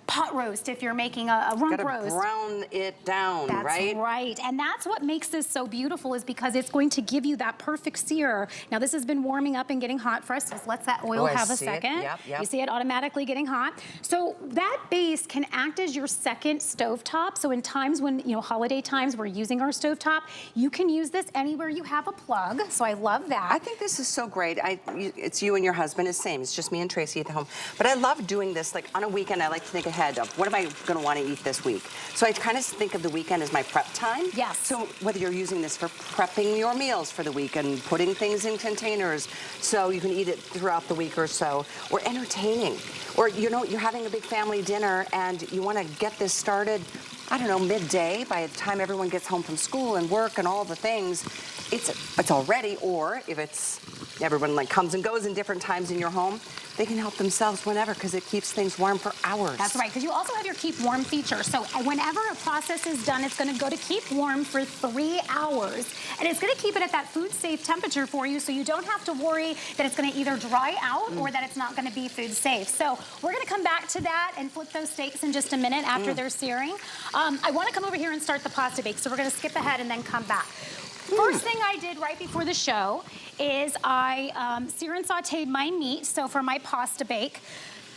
pot roast, if you're making a rump roast. Brown it down, right? That's right. And that's what makes this so beautiful, is because it's going to give you that perfect sear. Now this has been warming up and getting hot for us. Just let that oil have a second. You see it automatically getting hot. So that base can act as your second stovetop. So in times when, you know, holiday times, we're using our stovetop, you can use this anywhere you have a plug, so I love that. I think this is so great. It's you and your husband, it's same. It's just me and Tracy at home. But I love doing this, like on a weekend, I like to think ahead of what am I gonna wanna eat this week? So I kind of think of the weekend as my prep time. Yes. So whether you're using this for prepping your meals for the week and putting things in containers so you can eat it throughout the week or so, or entertaining, or you know, you're having a big family dinner and you wanna get this started, I don't know, midday, by the time everyone gets home from school and work and all the things, it's all ready. Or if it's everyone like comes and goes in different times in your home, they can help themselves whenever because it keeps things warm for hours. That's right, because you also have your keep warm feature. So whenever a process is done, it's gonna go to keep warm for 3 hours. And it's gonna keep it at that food safe temperature for you, so you don't have to worry that it's gonna either dry out or that it's not gonna be food safe. So we're gonna come back to that and flip those steaks in just a minute after they're searing. I wanna come over here and start the pasta bake, so we're gonna skip ahead and then come back. First thing I did right before the show is I sear and sauteed my meat, so for my pasta bake.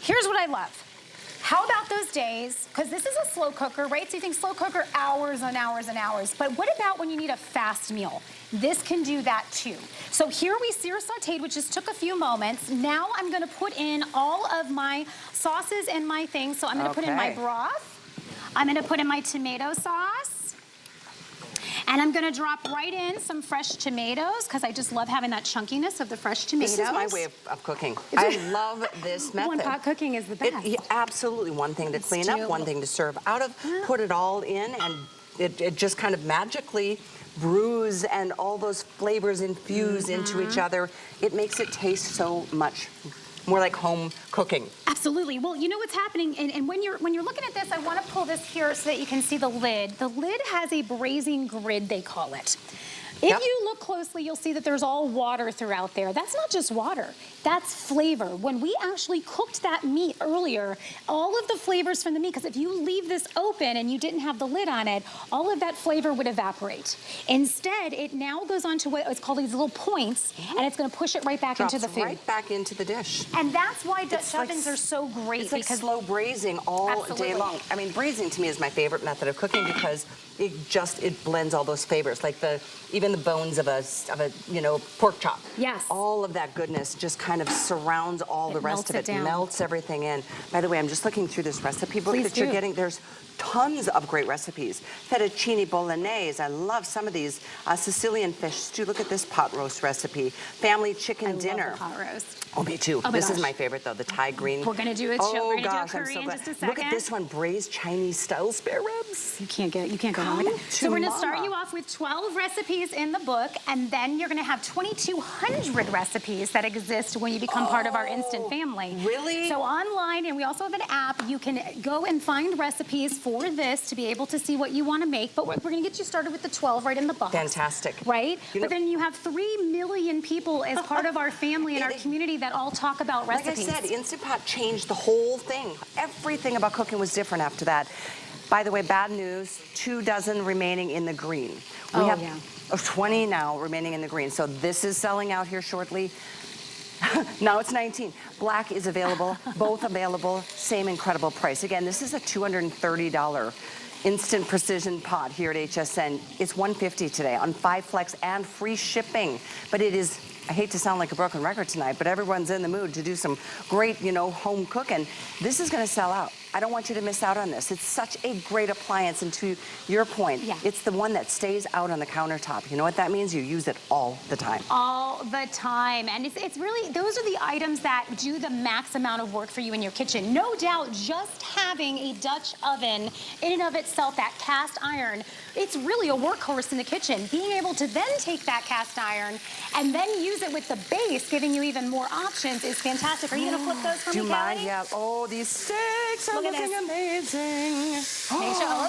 Here's what I love. How about those days, because this is a slow cooker, right? So you think slow cooker, hours and hours and hours. But what about when you need a fast meal? This can do that too. So here we sear sauteed, which just took a few moments. Now I'm gonna put in all of my sauces and my things. So I'm gonna put in my broth. I'm gonna put in my tomato sauce. And I'm gonna drop right in some fresh tomatoes because I just love having that chunkiness of the fresh tomatoes. This is my way of cooking. I love this method. One pot cooking is the best. Absolutely, one thing to clean up, one thing to serve out of, put it all in, and it just kind of magically brews and all those flavors infuse into each other. It makes it taste so much more like home cooking. Absolutely. Well, you know what's happening, and when you're looking at this, I want to pull this here so that you can see the lid. The lid has a braising grid, they call it. If you look closely, you'll see that there's all water throughout there. That's not just water, that's flavor. When we actually cooked that meat earlier, all of the flavors from the meat, because if you leave this open and you didn't have the lid on it, all of that flavor would evaporate. Instead, it now goes on to what is called these little points, and it's gonna push it right back into the food. Right back into the dish. And that's why Dutch ovens are so great. It's like slow braising all day long. I mean, braising to me is my favorite method of cooking because it blends all those flavors, like even the bones of a pork chop. Yes. All of that goodness just kind of surrounds all the rest of it, melts everything in. By the way, I'm just looking through this recipe book that you're getting. There's tons of great recipes. Fettuccine bolognese, I love some of these. Sicilian fish stew, look at this pot roast recipe. Family chicken dinner. I love the pot roast. Oh, me too. This is my favorite though, the Thai green. We're gonna do a oh, gosh, curry in just a second. Look at this one, braised Chinese style spare ribs. You can't go wrong with that. So we're gonna start you off with 12 recipes in the book, and then you're gonna have 2,200 recipes that exist when you become part of our instant family. Really? So online, and we also have an app, you can go and find recipes for this to be able to see what you wanna make, but we're gonna get you started with the 12 right in the box. Fantastic. Right? But then you have 3 million people as part of our family and our community that all talk about recipes. Like I said, Instant Pot changed the whole thing. Everything about cooking was different after that. By the way, bad news, 2 dozen remaining in the green. We have 20 now remaining in the green. So this is selling out here shortly. Now it's 19. Black is available, both available, same incredible price. Again, this is a $230 instant precision pot here at HSN. It's $150 today on 5 flex and free shipping. But it is, I hate to sound like a broken record tonight, but everyone's in the mood to do some great, home cooking. This is gonna sell out. I don't want you to miss out on this. It's such a great appliance, and to your point, it's the one that stays out on the countertop. You know what that means? You use it all the time. All the time. And it's really, those are the items that do the max amount of work for you in your kitchen. No doubt, just having a Dutch oven in and of itself, that cast iron, it's really a workhorse in the kitchen. Being able to then take that cast iron and then use it with the base, giving you even more options, is fantastic. Are you gonna flip those for me, Do you mind? Callie? Yeah. Oh, these steaks are looking amazing. Make sure,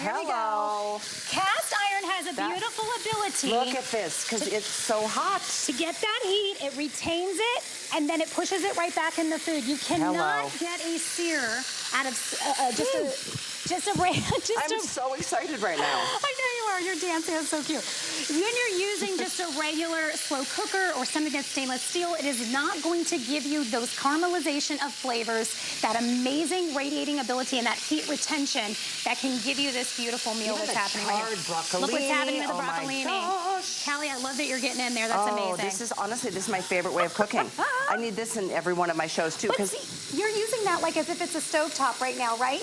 here we go. Cast iron has a beautiful ability. Look at this, because it's so hot. To get that heat, it retains it, and then it pushes it right back in the food. You cannot get a sear out of I'm so excited right now. I know you are. Your dancing is so cute. When you're using just a regular slow cooker or something that's stainless steel, it is not going to give you those caramelization of flavors, that amazing radiating ability, and that heat retention that can give you this beautiful meal that's happening right here. Look what's happening with the broccolini. Callie, I love that you're getting in there. That's amazing. This is honestly, this is my favorite way of cooking. I need this in every one of my shows too. But see, you're using that like as if it's a stovetop right now, right?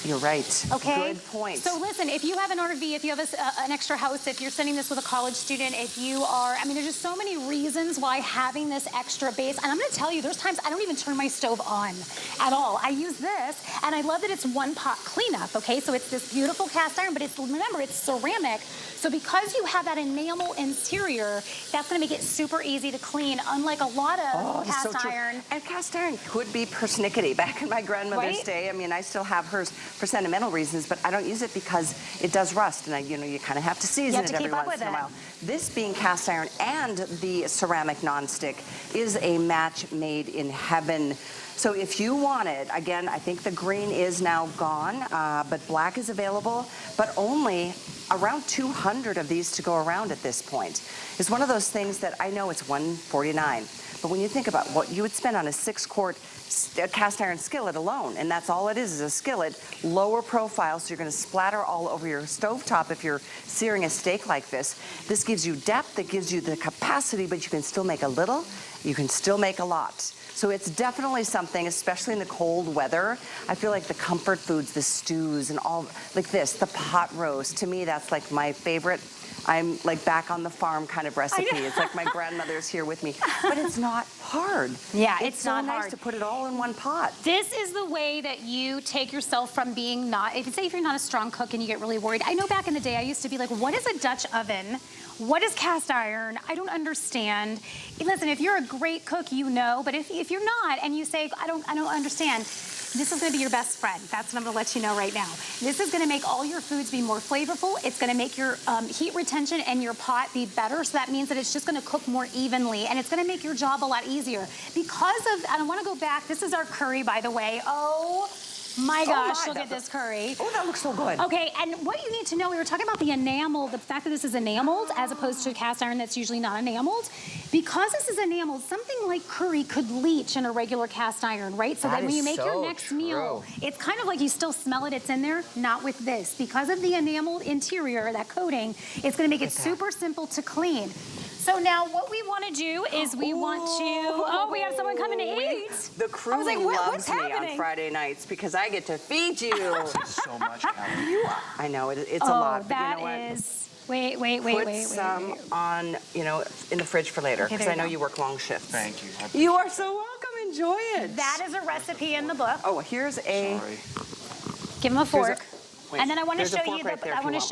You're right. Okay. Good point. So listen, if you have an RV, if you have an extra house, if you're sending this with a college student, if you are, I mean, there's just so many reasons why having this extra base, and I'm gonna tell you, there's times I don't even turn my stove on at all. I use this, and I love that it's one pot cleanup, okay? So it's this beautiful cast iron, but it's, remember, it's ceramic. So because you have that enamel interior, that's gonna make it super easy to clean, unlike a lot of cast iron. And cast iron could be persnickety. Back in my grandmother's day, I mean, I still have hers for sentimental reasons, but I don't use it because it does rust, and you kind of have to season it every once in a while. This being cast iron and the ceramic nonstick is a match made in heaven. So if you want it, again, I think the green is now gone, but black is available, but only around 200 of these to go around at this point. It's one of those things that I know it's $149, but when you think about what you would spend on a 6-quart cast iron skillet alone, and that's all it is a skillet, lower profile, so you're gonna splatter all over your stovetop if you're searing a steak like this. This gives you depth, it gives you the capacity, but you can still make a little, you can still make a lot. So it's definitely something, especially in the cold weather. I feel like the comfort foods, the stews and all, like this, the pot roast, to me that's like my favorite. I'm like back on the farm kind of recipe. It's like my grandmother's here with me. But it's not hard. Yeah, it's not so nice hard to put it all in one pot. This is the way that you take yourself from being not, if you're not a strong cook and you get really worried. I know back in the day I used to be like, what is a Dutch oven? What is cast iron? I don't understand. Listen, if you're a great cook, you know, but if you're not and you say, I don't understand, this is gonna be your best friend. That's what I'm gonna let you know right now. This is gonna make all your foods be more flavorful. It's gonna make your heat retention and your pot be better. So that means that it's just gonna cook more evenly, and it's gonna make your job a lot easier. Because of, and I wanna go back, this is our curry, by the way. Oh my gosh, look at this curry. Oh, that looks so good. Okay, and what you need to know, we were talking about the enamel, the fact that this is enameled as opposed to a cast iron that's usually not enameled. Because this is enameled, something like curry could leach in a regular cast iron, right? So that when you make your next meal, it's kind of like you still smell it, it's in there, not with this. Because of the enameled interior, that coating, it's gonna make it super simple to clean. So now what we want to do is we want to, we have someone coming to eat. The crew like, loves me on Friday nights because I get to feed you. So much, Callie. I know, it's a lot, but you know what? Wait. Put some on, you know, in the fridge for later, because I know you work long shifts. Thank you. You are so welcome. Enjoy it. That is a recipe in the book. Oh, here's a... Sorry. Give him a fork. And then I want to show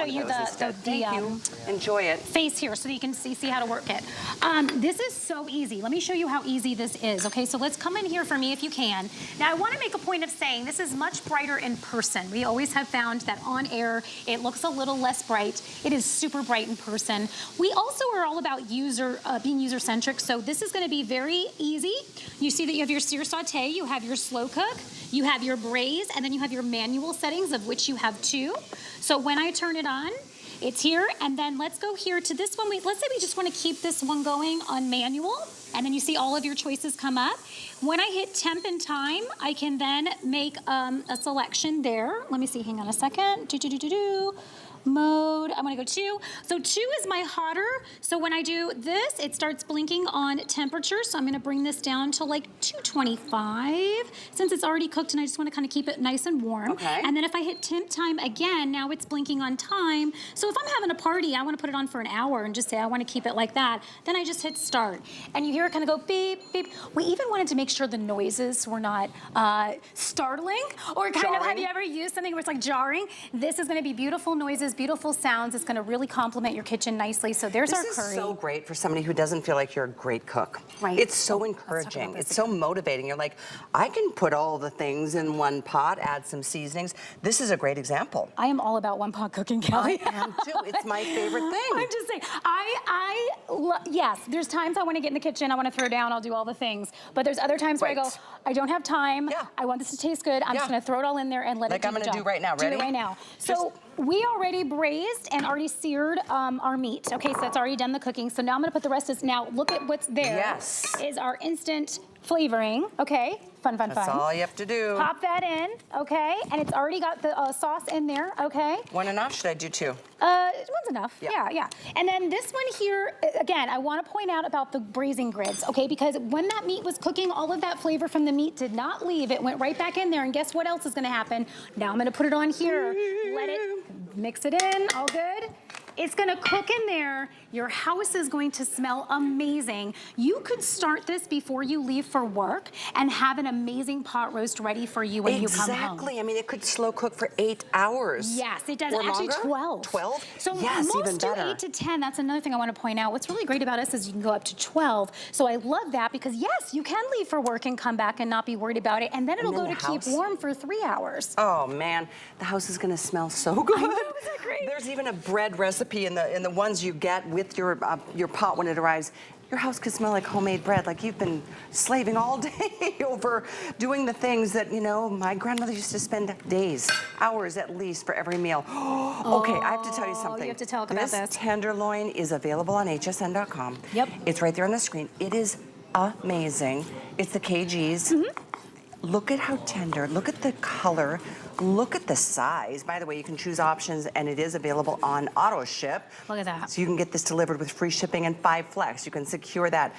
you the enjoy it face here so that you can see how to work it. This is so easy. Let me show you how easy this is. Okay, so let's come in here for me if you can. Now I want to make a point of saying this is much brighter in person. We always have found that on air it looks a little less bright. It is super bright in person. We also are all about being user-centric, so this is going to be very easy. You see that you have your sear saute, you have your slow cook, you have your braise, and then you have your manual settings, of which you have 2. So when I turn it on, it's here, and then let's go here to this one. Let's say we just want to keep this one going on manual, and then you see all of your choices come up. When I hit temp and time, I can then make a selection there. Let me see, hang on a second. Mode, I'm gonna go 2. So 2 is my hotter. So when I do this, it starts blinking on temperature. So I'm gonna bring this down to like 225, since it's already cooked and I just wanna kind of keep it nice and warm. Okay. And then if I hit temp time again, now it's blinking on time. So if I'm having a party, I wanna put it on for an hour and just say I wanna keep it like that, then I just hit start. And you hear it kind of go beep, beep. We even wanted to make sure the noises were not startling or kind of, have you ever used something where it's like jarring? This is gonna be beautiful noises, beautiful sounds. It's gonna really complement your kitchen nicely. So there's our curry. This is so great for somebody who doesn't feel like you're a great cook. Right. It's so encouraging. It's so motivating. You're like, I can put all the things in one pot, add some seasonings. This is a great example. I am all about one pot cooking, Callie. I am too. It's my favorite thing. I'm just saying, yes, there's times I wanna get in the kitchen, I wanna throw down, I'll do all the things. But there's other times where I go, I don't have time, I want this to taste good, I'm just gonna throw it all in there and let it do the job. Like I'm gonna do right now, ready? Do it right now. So we already braised and already seared our meat. Okay, so that's already done the cooking. So now I'm gonna put the rest of, now look at what's there. Yes. Is our instant flavoring, okay? Fun. That's all you have to do. Pop that in, okay? And it's already got the sauce in there, okay? One enough? Should I do two? One's enough. Yeah. Yeah. And then this one here, again, I want to point out about the braising grids, okay? Because when that meat was cooking, all of that flavor from the meat did not leave. It went right back in there. And guess what else is going to happen? Now I'm going to put it on here. Let it mix it in. All good. It's gonna cook in there. Your house is going to smell amazing. You could start this before you leave for work and have an amazing pot roast ready for you when you come home. Exactly. I mean, it could slow cook for 8 hours. Yes, it does. Or Actually, longer? 12. 12? So yes, most even do better. 8 to 10. That's another thing I want to point out. What's really great about us is you can go up to 12. So I love that because yes, you can leave for work and come back and not be worried about it. And then it'll go to keep warm for 3 hours. Oh man, the house is gonna smell so good. I know, isn't that great? There's even a bread recipe in the ones you get with your pot when it arrives. Your house could smell like homemade bread, like you've been slaving all day over doing the things that, you know, my grandmother used to spend days, hours at least for every meal. Okay, I have to tell you something. You have to talk about this. Tenderloin is available on hsn.com. Yep. It's right there on the screen. It is amazing. It's the kgs. Look at how tender, look at the color, look at the size. By the way, you can choose options and it is available on auto ship. Look at that. So you can get this delivered with free shipping and 5 flex. You can secure that.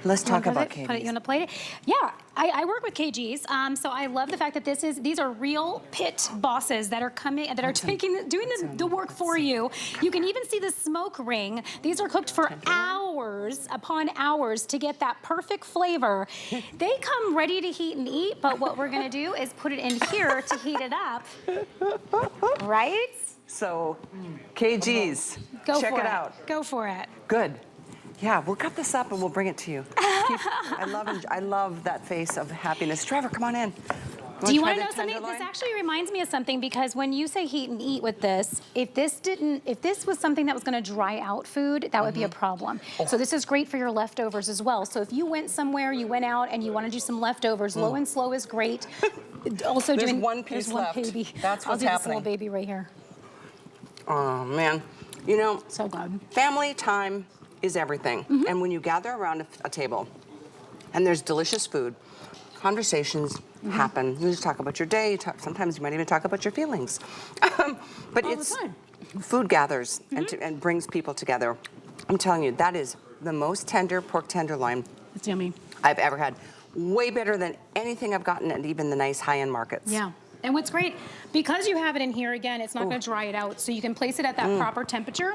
Let's talk about KGs. Put it, you want to plate it? Yeah, I work with KGs, so I love the fact that these are real pit bosses that are coming, that are doing the work for you. You can even see the smoke ring. These are cooked for hours upon hours to get that perfect flavor. They come ready to heat and eat, but what we're gonna do is put it in here to heat it up, right? So, KGs, check it out. Go for it. Good. Yeah, we'll cut this up and we'll bring it to you. I love that face of happiness. Trevor, come on in. Do you want to know something? This actually reminds me of something because when you say heat and eat with this, if this was something that was going to dry out food, that would be a problem. So this is great for your leftovers as well. So if you went somewhere, you went out and you want to do some leftovers, low and slow is great. Also there's doing one piece left. Baby. That's what's I'll do happening. this little baby right here. Oh man, you know, so good. Family time is everything. And when you gather around a table and there's delicious food, conversations happen. You just talk about your day. Sometimes you might even talk about your feelings. But food gathers and brings people together. I'm telling you, that is the most tender pork tenderloin It's yummy. I've ever had. Way better than anything I've gotten at even the nice high-end markets. Yeah. And what's great, because you have it in here, again, it's not going to dry it out. So you can place it at that proper temperature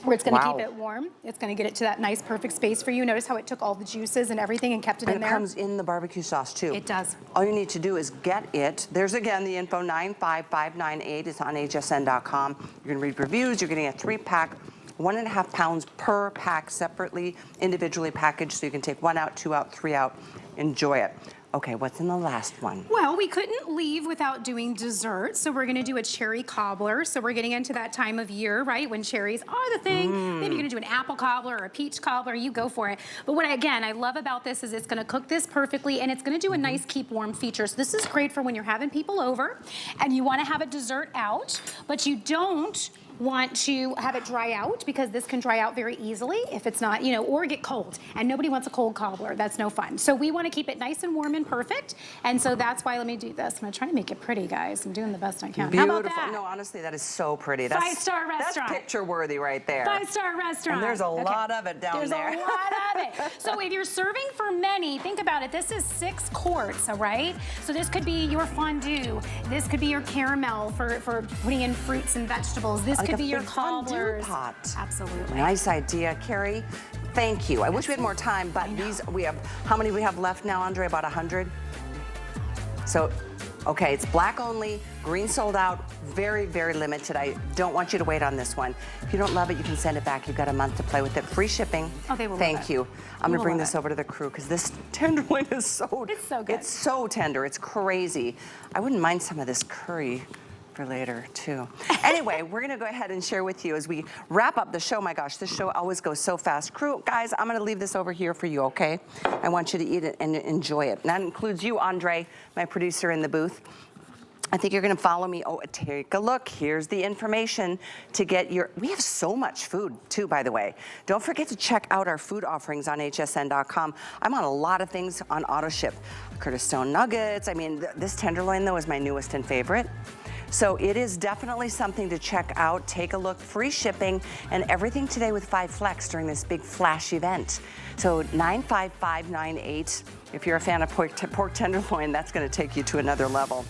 where it's going to keep it warm. It's going to get it to that nice, perfect space for you. Notice how it took all the juices and everything and kept it in there. And it comes in the barbecue sauce, too. It does. All you need to do is get it. There's, again, the info, 95598. It's on hsn.com. You're going to read reviews. You're getting a 3-pack, 1.5 pounds per pack separately, individually packaged, so you can take 1 out, 2 out, 3 out. Enjoy it. Okay, what's in the last one? Well, we couldn't leave without doing dessert, so we're gonna do a cherry cobbler. So we're getting into that time of year, right, when cherries are the thing. Maybe you're gonna do an apple cobbler or a peach cobbler, you go for it. But what, again, I love about this is it's gonna cook this perfectly and it's gonna do a nice keep warm feature. So this is great for when you're having people over and you wanna have a dessert out, but you don't want to have it dry out because this can dry out very easily if it's not, you know, or get cold. And nobody wants a cold cobbler. That's no fun. So we want to keep it nice and warm and perfect. And so that's why, let me do this. I'm going to try to make it pretty, guys. I'm doing the best I can. Beautiful. How about that? No, honestly, that is so pretty. That's 5-star restaurant. That's picture worthy right there. 5-star restaurant. And there's a lot of it down there. There's a lot of it. So if you're serving for many, think about it. This is 6 quarts, all right? So this could be your fondue. This could be your caramel for putting in fruits and vegetables. This could be your cobblers. Pot. Absolutely. Nice idea, Carrie. Thank you. I wish we had more time, but we have, how many we have left now, Andre? About 100? So, okay, it's black only, green sold out, very, very limited. I don't want you to wait on this one. If you don't love it, you can send it back. You've got a month to play with it. Free shipping. Oh, they will Thank love it. you. I'm gonna They bring will this love over to the crew because this tenderloin is so, It's so good. It's so tender, it's crazy. I wouldn't mind some of this curry for later too. Anyway, we're gonna go ahead and share with you as we wrap up the show. My gosh, this show always goes so fast. Crew, guys, I'm gonna leave this over here for you, okay? I want you to eat it and enjoy it. And that includes you, Andre, my producer in the booth. I think you're gonna follow me. Oh, take a look. Here's the information to get your, we have so much food too, by the way. Don't forget to check out our food offerings on hsn.com. I'm on a lot of things on auto ship. Curtis Stone nuggets. I mean, this tenderloin though is my newest and favorite. So it is definitely something to check out. Take a look, free shipping, and everything today with 5 Flex during this big flash event. So 95598. If you're a fan of pork tenderloin, that's gonna take you to another level.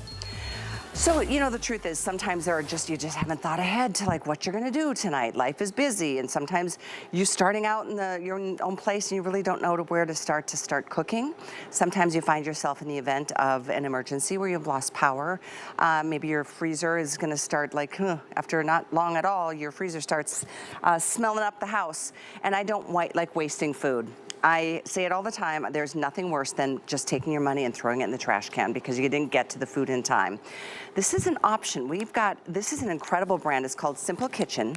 So, you know, the truth is sometimes you just haven't thought ahead to like what you're gonna do tonight. Life is busy, and sometimes you're starting out in your own place and you really don't know where to start cooking. Sometimes you find yourself in the event of an emergency where you've lost power. Maybe your freezer is gonna start like, after not long at all, your freezer starts smelling up the house. And I don't like wasting food. I say it all the time, there's nothing worse than just taking your money and throwing it in the trash can because you didn't get to the food in time. This is an option. This is an incredible brand. It's called Simple Kitchen.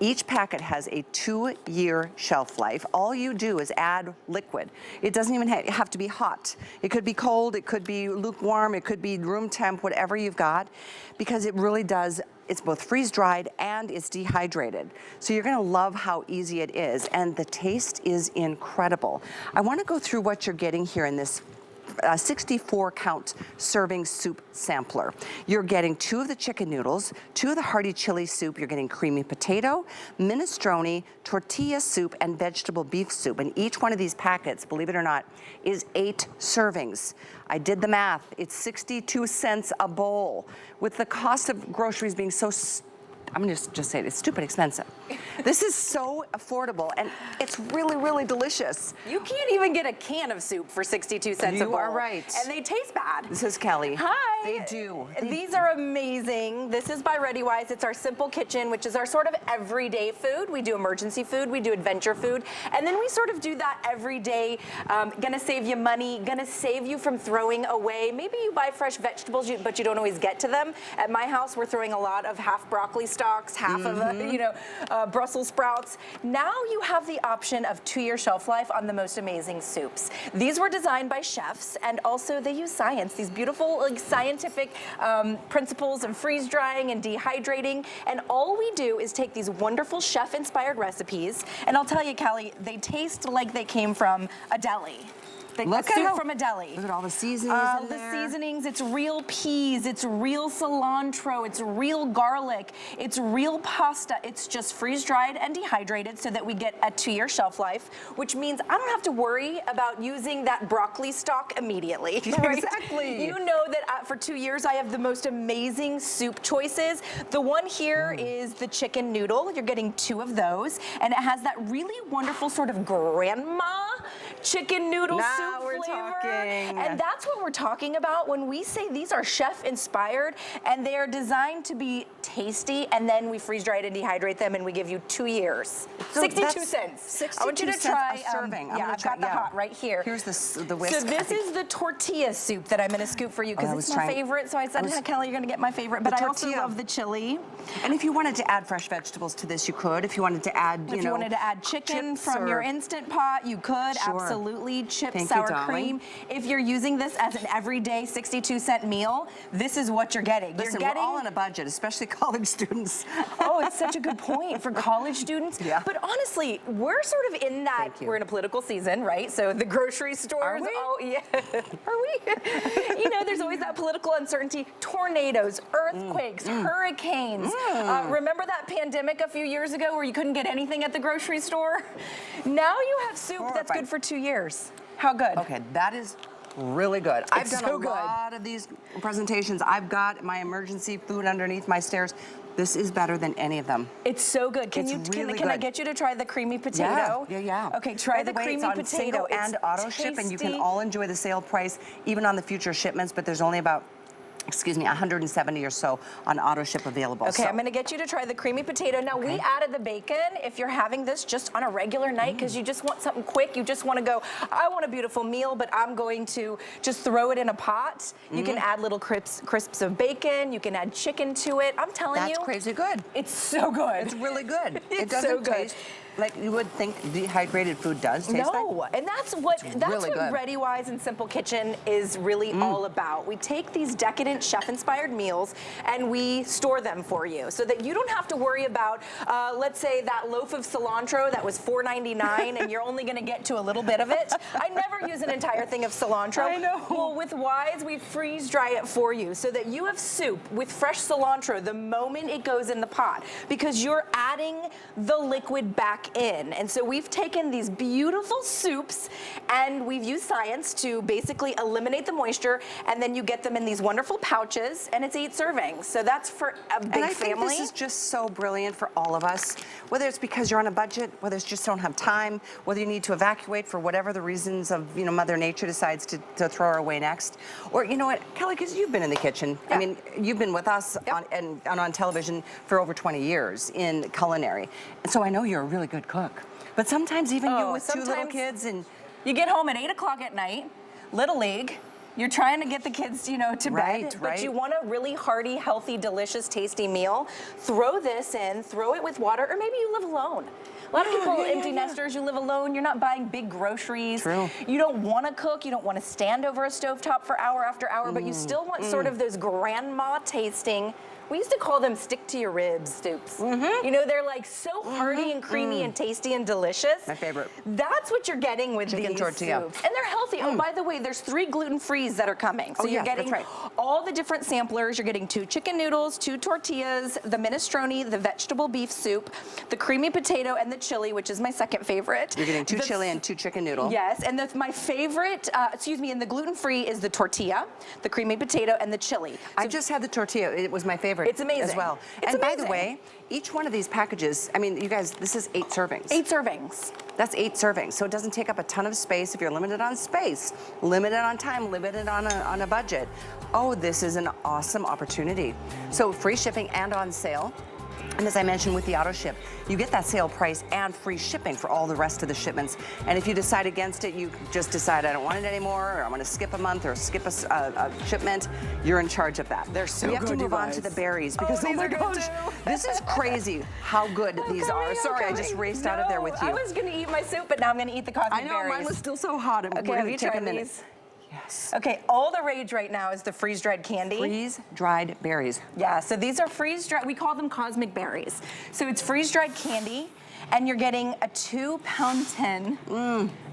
Each packet has a 2-year shelf life. All you do is add liquid. It doesn't even have to be hot. It could be cold, it could be lukewarm, it could be room temp, whatever you've got, because it really does. It's both freeze-dried and it's dehydrated. So you're gonna love how easy it is, and the taste is incredible. I wanna go through what you're getting here in this 64-count serving soup sampler. You're getting 2 of the chicken noodles, 2 of the hearty chili soup, you're getting creamy potato, minestrone, tortilla soup, and vegetable beef soup. And each one of these packets, believe it or not, is 8 servings. I did the math, it's 62 cents a bowl. With the cost of groceries being so, I'm gonna just say it, it's stupid expensive. This is so affordable, and it's really, really delicious. You can't even get a can of soup for 62 cents a bowl. You are right. And they taste bad. This is Callie. Hi. They do. These are amazing. This is by ReadyWise. It's our Simple Kitchen, which is our sort of everyday food. We do emergency food, we do adventure food, and then we sort of do that every day. Gonna save you money, gonna save you from throwing away. Maybe you buy fresh vegetables, but you don't always get to them. At my house, we're throwing a lot of half broccoli stalks, half of Brussels sprouts. Now you have the option of 2-year shelf life on the most amazing soups. These were designed by chefs, and also they use science, these beautiful scientific principles of freeze drying and dehydrating. And all we do is take these wonderful chef-inspired recipes, and I'll tell you, Callie, they taste like they came from a deli. Look soup at from a deli. Look at all the seasonings in the there. seasonings, it's real peas, it's real cilantro, it's real garlic, it's real pasta. It's just freeze-dried and dehydrated so that we get a 2-year shelf life, which means I don't have to worry about using that broccoli stalk immediately. Right? Exactly. You know that for 2 years I have the most amazing soup choices. The one here is the chicken noodle. You're getting 2 of those, and it has that really wonderful sort of grandma chicken noodle soup flavor. Talking. And that's what we're talking about when we say these are chef inspired, and they are designed to be tasty, and then we freeze dry it and dehydrate them, and we give you 2 years. So 62 cents. 62 I want you to try a serving. Yeah, I've got the hot right here. Here's the whisk. So this is the tortilla soup that I'm going to scoop for you because it's my favorite. So I said, Kelly, you're going to get my favorite, but I also love the chili. And if you wanted to add fresh vegetables to this, you could. If you wanted to add, if you wanted to add chicken from your Instant Pot, you could. Sure. Absolutely. Chips, sour cream. If you're using this as an everyday 62-cent meal, this is what you're getting. Listen, we're all on a budget, especially college students. Oh, it's such a good point for college students. Yeah. But honestly, we're sort of in that, we're in a political season, right? So the grocery stores. Are we? Oh, yeah. Are we? You know, there's always that political uncertainty. Tornadoes, earthquakes, hurricanes. Remember that pandemic a few years ago where you couldn't get anything at the grocery store? Now you have soup that's good for 2 years. How good? Okay, that is really good. I've done so a lot of these presentations. I've got my emergency food underneath my stairs. This is better than any of them. It's so good. Can I get you to try the creamy potato? Yeah. Okay, try the creamy potato. It's on single and auto ship, and you can all enjoy the sale price even on the future shipments, but there's only about 170 or so on auto ship available. Okay, I'm gonna get you to try the creamy potato. Now we added the bacon if you're having this just on a regular night because you just want something quick. You just wanna go, I want a beautiful meal, but I'm going to just throw it in a pot. You can add little crisps of bacon. You can add chicken to it. I'm telling you. That's crazy good. It's so good. It's really good. It's it doesn't so good. taste like you would think dehydrated food does taste like. No, and that's what really good. ReadyWise and Simple Kitchen is really all about. We take these decadent chef-inspired meals and we store them for you so that you don't have to worry about, let's say, that loaf of cilantro that was $4.99 and you're only going to get to a little bit of it. I never use an entire thing of cilantro. I know. Well, with Wise, we freeze dry it for you so that you have soup with fresh cilantro the moment it goes in the pot, because you're adding the liquid back in. And so we've taken these beautiful soups and we've used science to basically eliminate the moisture, and then you get them in these wonderful pouches, and it's 8 servings. So that's for a big and I family. think this is just so brilliant for all of us, whether it's because you're on a budget, whether it's just don't have time, whether you need to evacuate for whatever the reasons of, you know, Mother Nature decides to throw her away next. Or, you know what, Kelly, because you've been in the kitchen. I mean, you've been with us on television for over 20 years in culinary. And so I know you're a really good cook. But sometimes even you with 2 little kids, and you get home at 8 o'clock at night, Little League, you're trying to get the kids, you know, to bed, but you want a really hearty, healthy, delicious, tasty meal. Throw this in, throw it with water, or maybe you live alone. A lot of people, empty nesters, you live alone, you're not buying big groceries. True. You don't want to cook, you don't want to stand over a stovetop for hour after hour, but you still want sort of those grandma tasting. We used to call them stick-to-your-ribs soups. You know, they're like so hearty and creamy and tasty and delicious. My favorite. That's what you're getting with Chicken these tortilla. soups. And they're healthy. Oh, by the way, there's 3 gluten-frees that are coming. So you're getting all the different samplers. You're getting 2 chicken noodles, 2 tortillas, the minestrone, the vegetable beef soup, the creamy potato, and the chili, which is my second favorite. You're getting 2 chili and 2 chicken noodle. Yes, and my favorite, and the gluten-free is the tortilla, the creamy potato, and the chili. I just had the tortilla. It was my favorite. It's amazing. As well. It's and amazing. by the way, each one of these packages, I mean, you guys, this is 8 servings. 8 servings. That's 8 servings. So it doesn't take up a ton of space if you're limited on space, limited on time, limited on a budget. Oh, this is an awesome opportunity. So free shipping and on sale. And as I mentioned with the auto ship, you get that sale price and free shipping for all the rest of the shipments. And if you decide against it, you just decide I don't want it anymore, or I'm going to skip a month or skip a shipment, you're in charge of that. They're so we have good, to move on to the berries because, oh my gosh, this is crazy how good these are. Sorry, I just raced out of there with you. I was going to eat my soup, but now I'm going to eat the cosmic berries. I know, mine was still so hot. Okay, have you tried these? Yes. Okay, all the rage right now is the freeze-dried candy. Freeze-dried berries. Yeah, so these are freeze-dried, we call them cosmic berries. So it's freeze-dried candy, and you're getting a 2-pound tin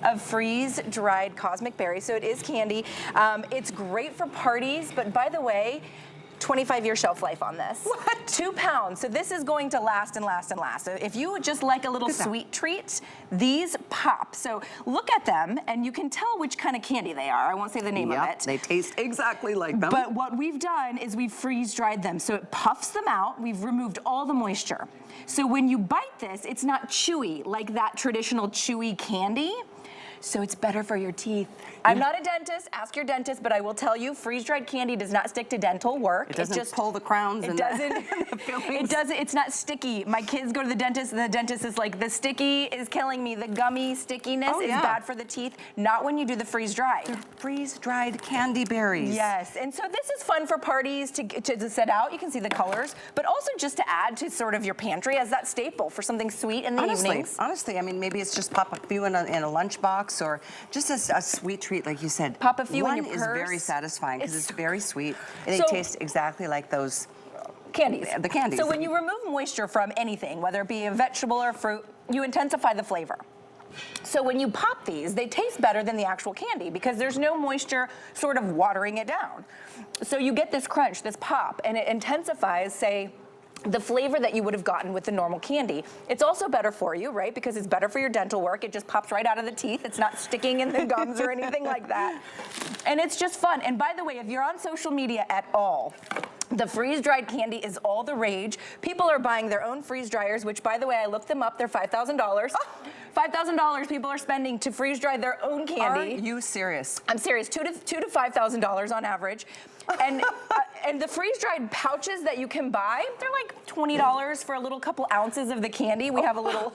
of freeze-dried cosmic berries. So it is candy. It's great for parties, but by the way, 25-year shelf life on this. What? 2 pounds. So this is going to last and last and last. So if you would just like a little sweet treat, these pop. So look at them and you can tell which kind of candy they are. I won't say the name of it. They taste exactly like them. But what we've done is we've freeze-dried them. So it puffs them out. We've removed all the moisture. So when you bite this, it's not chewy like that traditional chewy candy. So it's better for your teeth. I'm not a dentist, ask your dentist, but I will tell you, freeze-dried candy does not stick to dental work. It doesn't just pull the crowns and the fillings. It doesn't, it's not sticky. My kids go to the dentist and the dentist is like, the sticky is killing me. The gummy stickiness is bad for the teeth. Not when you do the freeze-dried. They're freeze-dried candy berries. Yes, and so this is fun for parties to set out. You can see the colors, but also just to add to sort of your pantry as that staple for something sweet in the evenings. Honestly, I mean, maybe it's just pop a few in a lunchbox or just a sweet treat, like you said. Pop a few in your One purse. is very satisfying because it's very sweet, and they taste exactly like those candies. The candies. So when you remove moisture from anything, whether it be a vegetable or fruit, you intensify the flavor. So when you pop these, they taste better than the actual candy because there's no moisture sort of watering it down. So you get this crunch, this pop, and it intensifies, say, the flavor that you would have gotten with the normal candy. It's also better for you, right? Because it's better for your dental work. It just pops right out of the teeth. It's not sticking in the gums or anything like that. And it's just fun. And by the way, if you're on social media at all, the freeze-dried candy is all the rage. People are buying their own freeze dryers, which, by the way, I looked them up. They're $5,000. $5,000 people are spending to freeze dry their own candy. Are you serious? I'm serious. $2,000 to $5,000 on average. And the freeze-dried pouches that you can buy, they're like $20 for a little couple ounces of the candy. We have a little...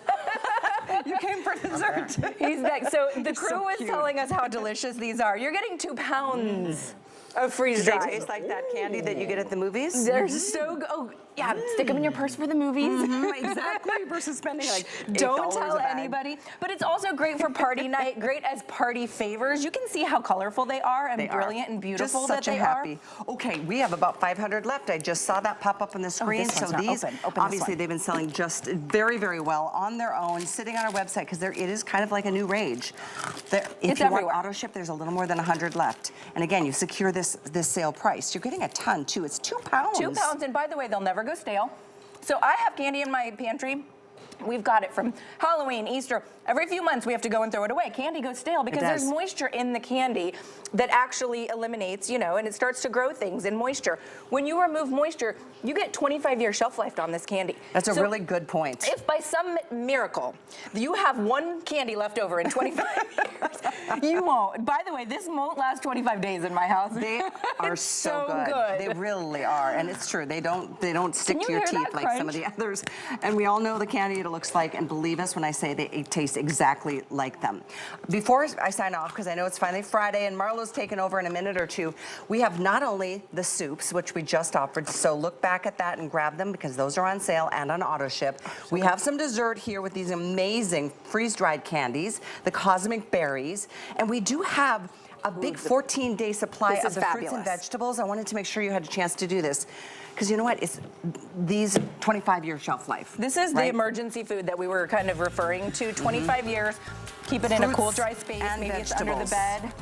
You came for dessert. He's back. So the crew so is cute. telling us how delicious these are. You're getting 2 pounds of freeze-dried. Do they taste like that candy that you get at the movies? They're so good. Oh, Yeah, stick them in your purse for the movies. Exactly, versus spending like Don't $8 tell a bag. anybody. But it's also great for party night, great as party favors. You can see how colorful they are and brilliant and beautiful Just that such they a happy. are. Okay, we have about 500 left. I just saw that pop up on the screen. this So one's not these, open. Open this obviously, one. they've been selling just very, very well on their own, sitting on our website, because it is kind of like a new rage. If It's you everywhere. want auto ship, there's a little more than 100 left. And again, you secure this sale price. You're getting a ton too. It's 2 pounds. 2 pounds, and by the way, they'll never go stale. So I have candy in my pantry. We've got it from Halloween, Easter. Every few months we have to go and throw it away. Candy goes stale because there's moisture in the candy that actually eliminates, you know, and it starts to grow things in moisture. When you remove moisture, you get 25-year shelf life on this candy. That's a really good point. If by some miracle you have one candy left over in 25 years, you won't. By the way, this won't last 25 days in my house. They are so good. They really are, and it's true. They don't stick to your teeth like some of the others. And we all know the candy it looks like, and believe us when I say they taste exactly like them. Before I sign off, because I know it's finally Friday and Marlo's taken over in a minute or two, we have not only the soups, which we just offered, so look back at that and grab them because those are on sale and on auto ship. We have some dessert here with these amazing freeze-dried candies, the cosmic berries, and we do have a big 14-day supply of the fruits and vegetables. I wanted to make sure you had a chance to do this. Because you know what? It's these 25-year shelf life. This is the emergency food that we were kind of referring to. 25 years. Keep it in a cool, dry space. Maybe it's under the bed.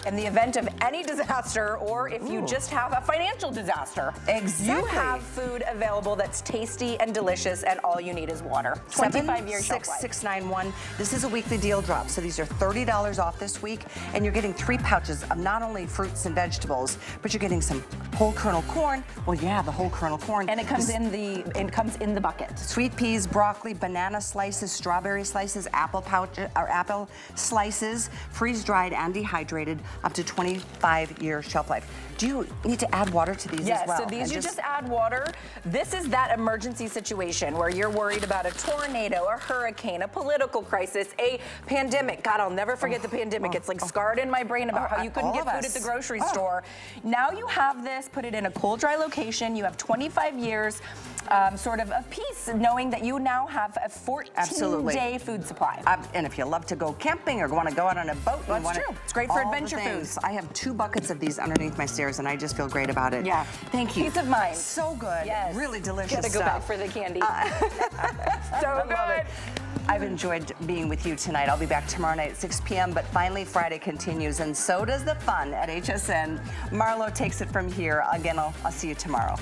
In the event of any disaster, or if you just have a financial disaster, you have food available that's tasty and delicious, and all you need is water. 25-year shelf life. 76691. This is a weekly deal drop, so these are $30 off this week, and you're getting 3 pouches of not only fruits and vegetables, but you're getting some whole kernel corn. Well, yeah, the whole kernel corn. And it comes in the bucket. Sweet peas, broccoli, banana slices, strawberry slices, apple slices, freeze-dried and dehydrated, up to 25-year shelf life. Do you need to add water to these as well? Yes, so these you just add water. This is that emergency situation where you're worried about a tornado, a hurricane, a political crisis, a pandemic. God, I'll never forget the pandemic. It's like scarred in my brain about how you couldn't get food at the grocery store. Now you have this, put it in a cool, dry location. You have 25 years sort of peace, knowing that you now have a 14-day food supply. And if you love to go camping or want to go out on a boat, it's great for adventure food. I have 2 buckets of these underneath my stairs, and I just feel great about it. Yeah. Thank you. Peace of mind. So good. Yes. Really delicious Gotta go back for the candy. So good. I've enjoyed being with you tonight. I'll be back tomorrow night at 6 p.m., but finally Friday continues, and so does the fun at HSN. Marlo takes it from here. Again, I'll see you tomorrow.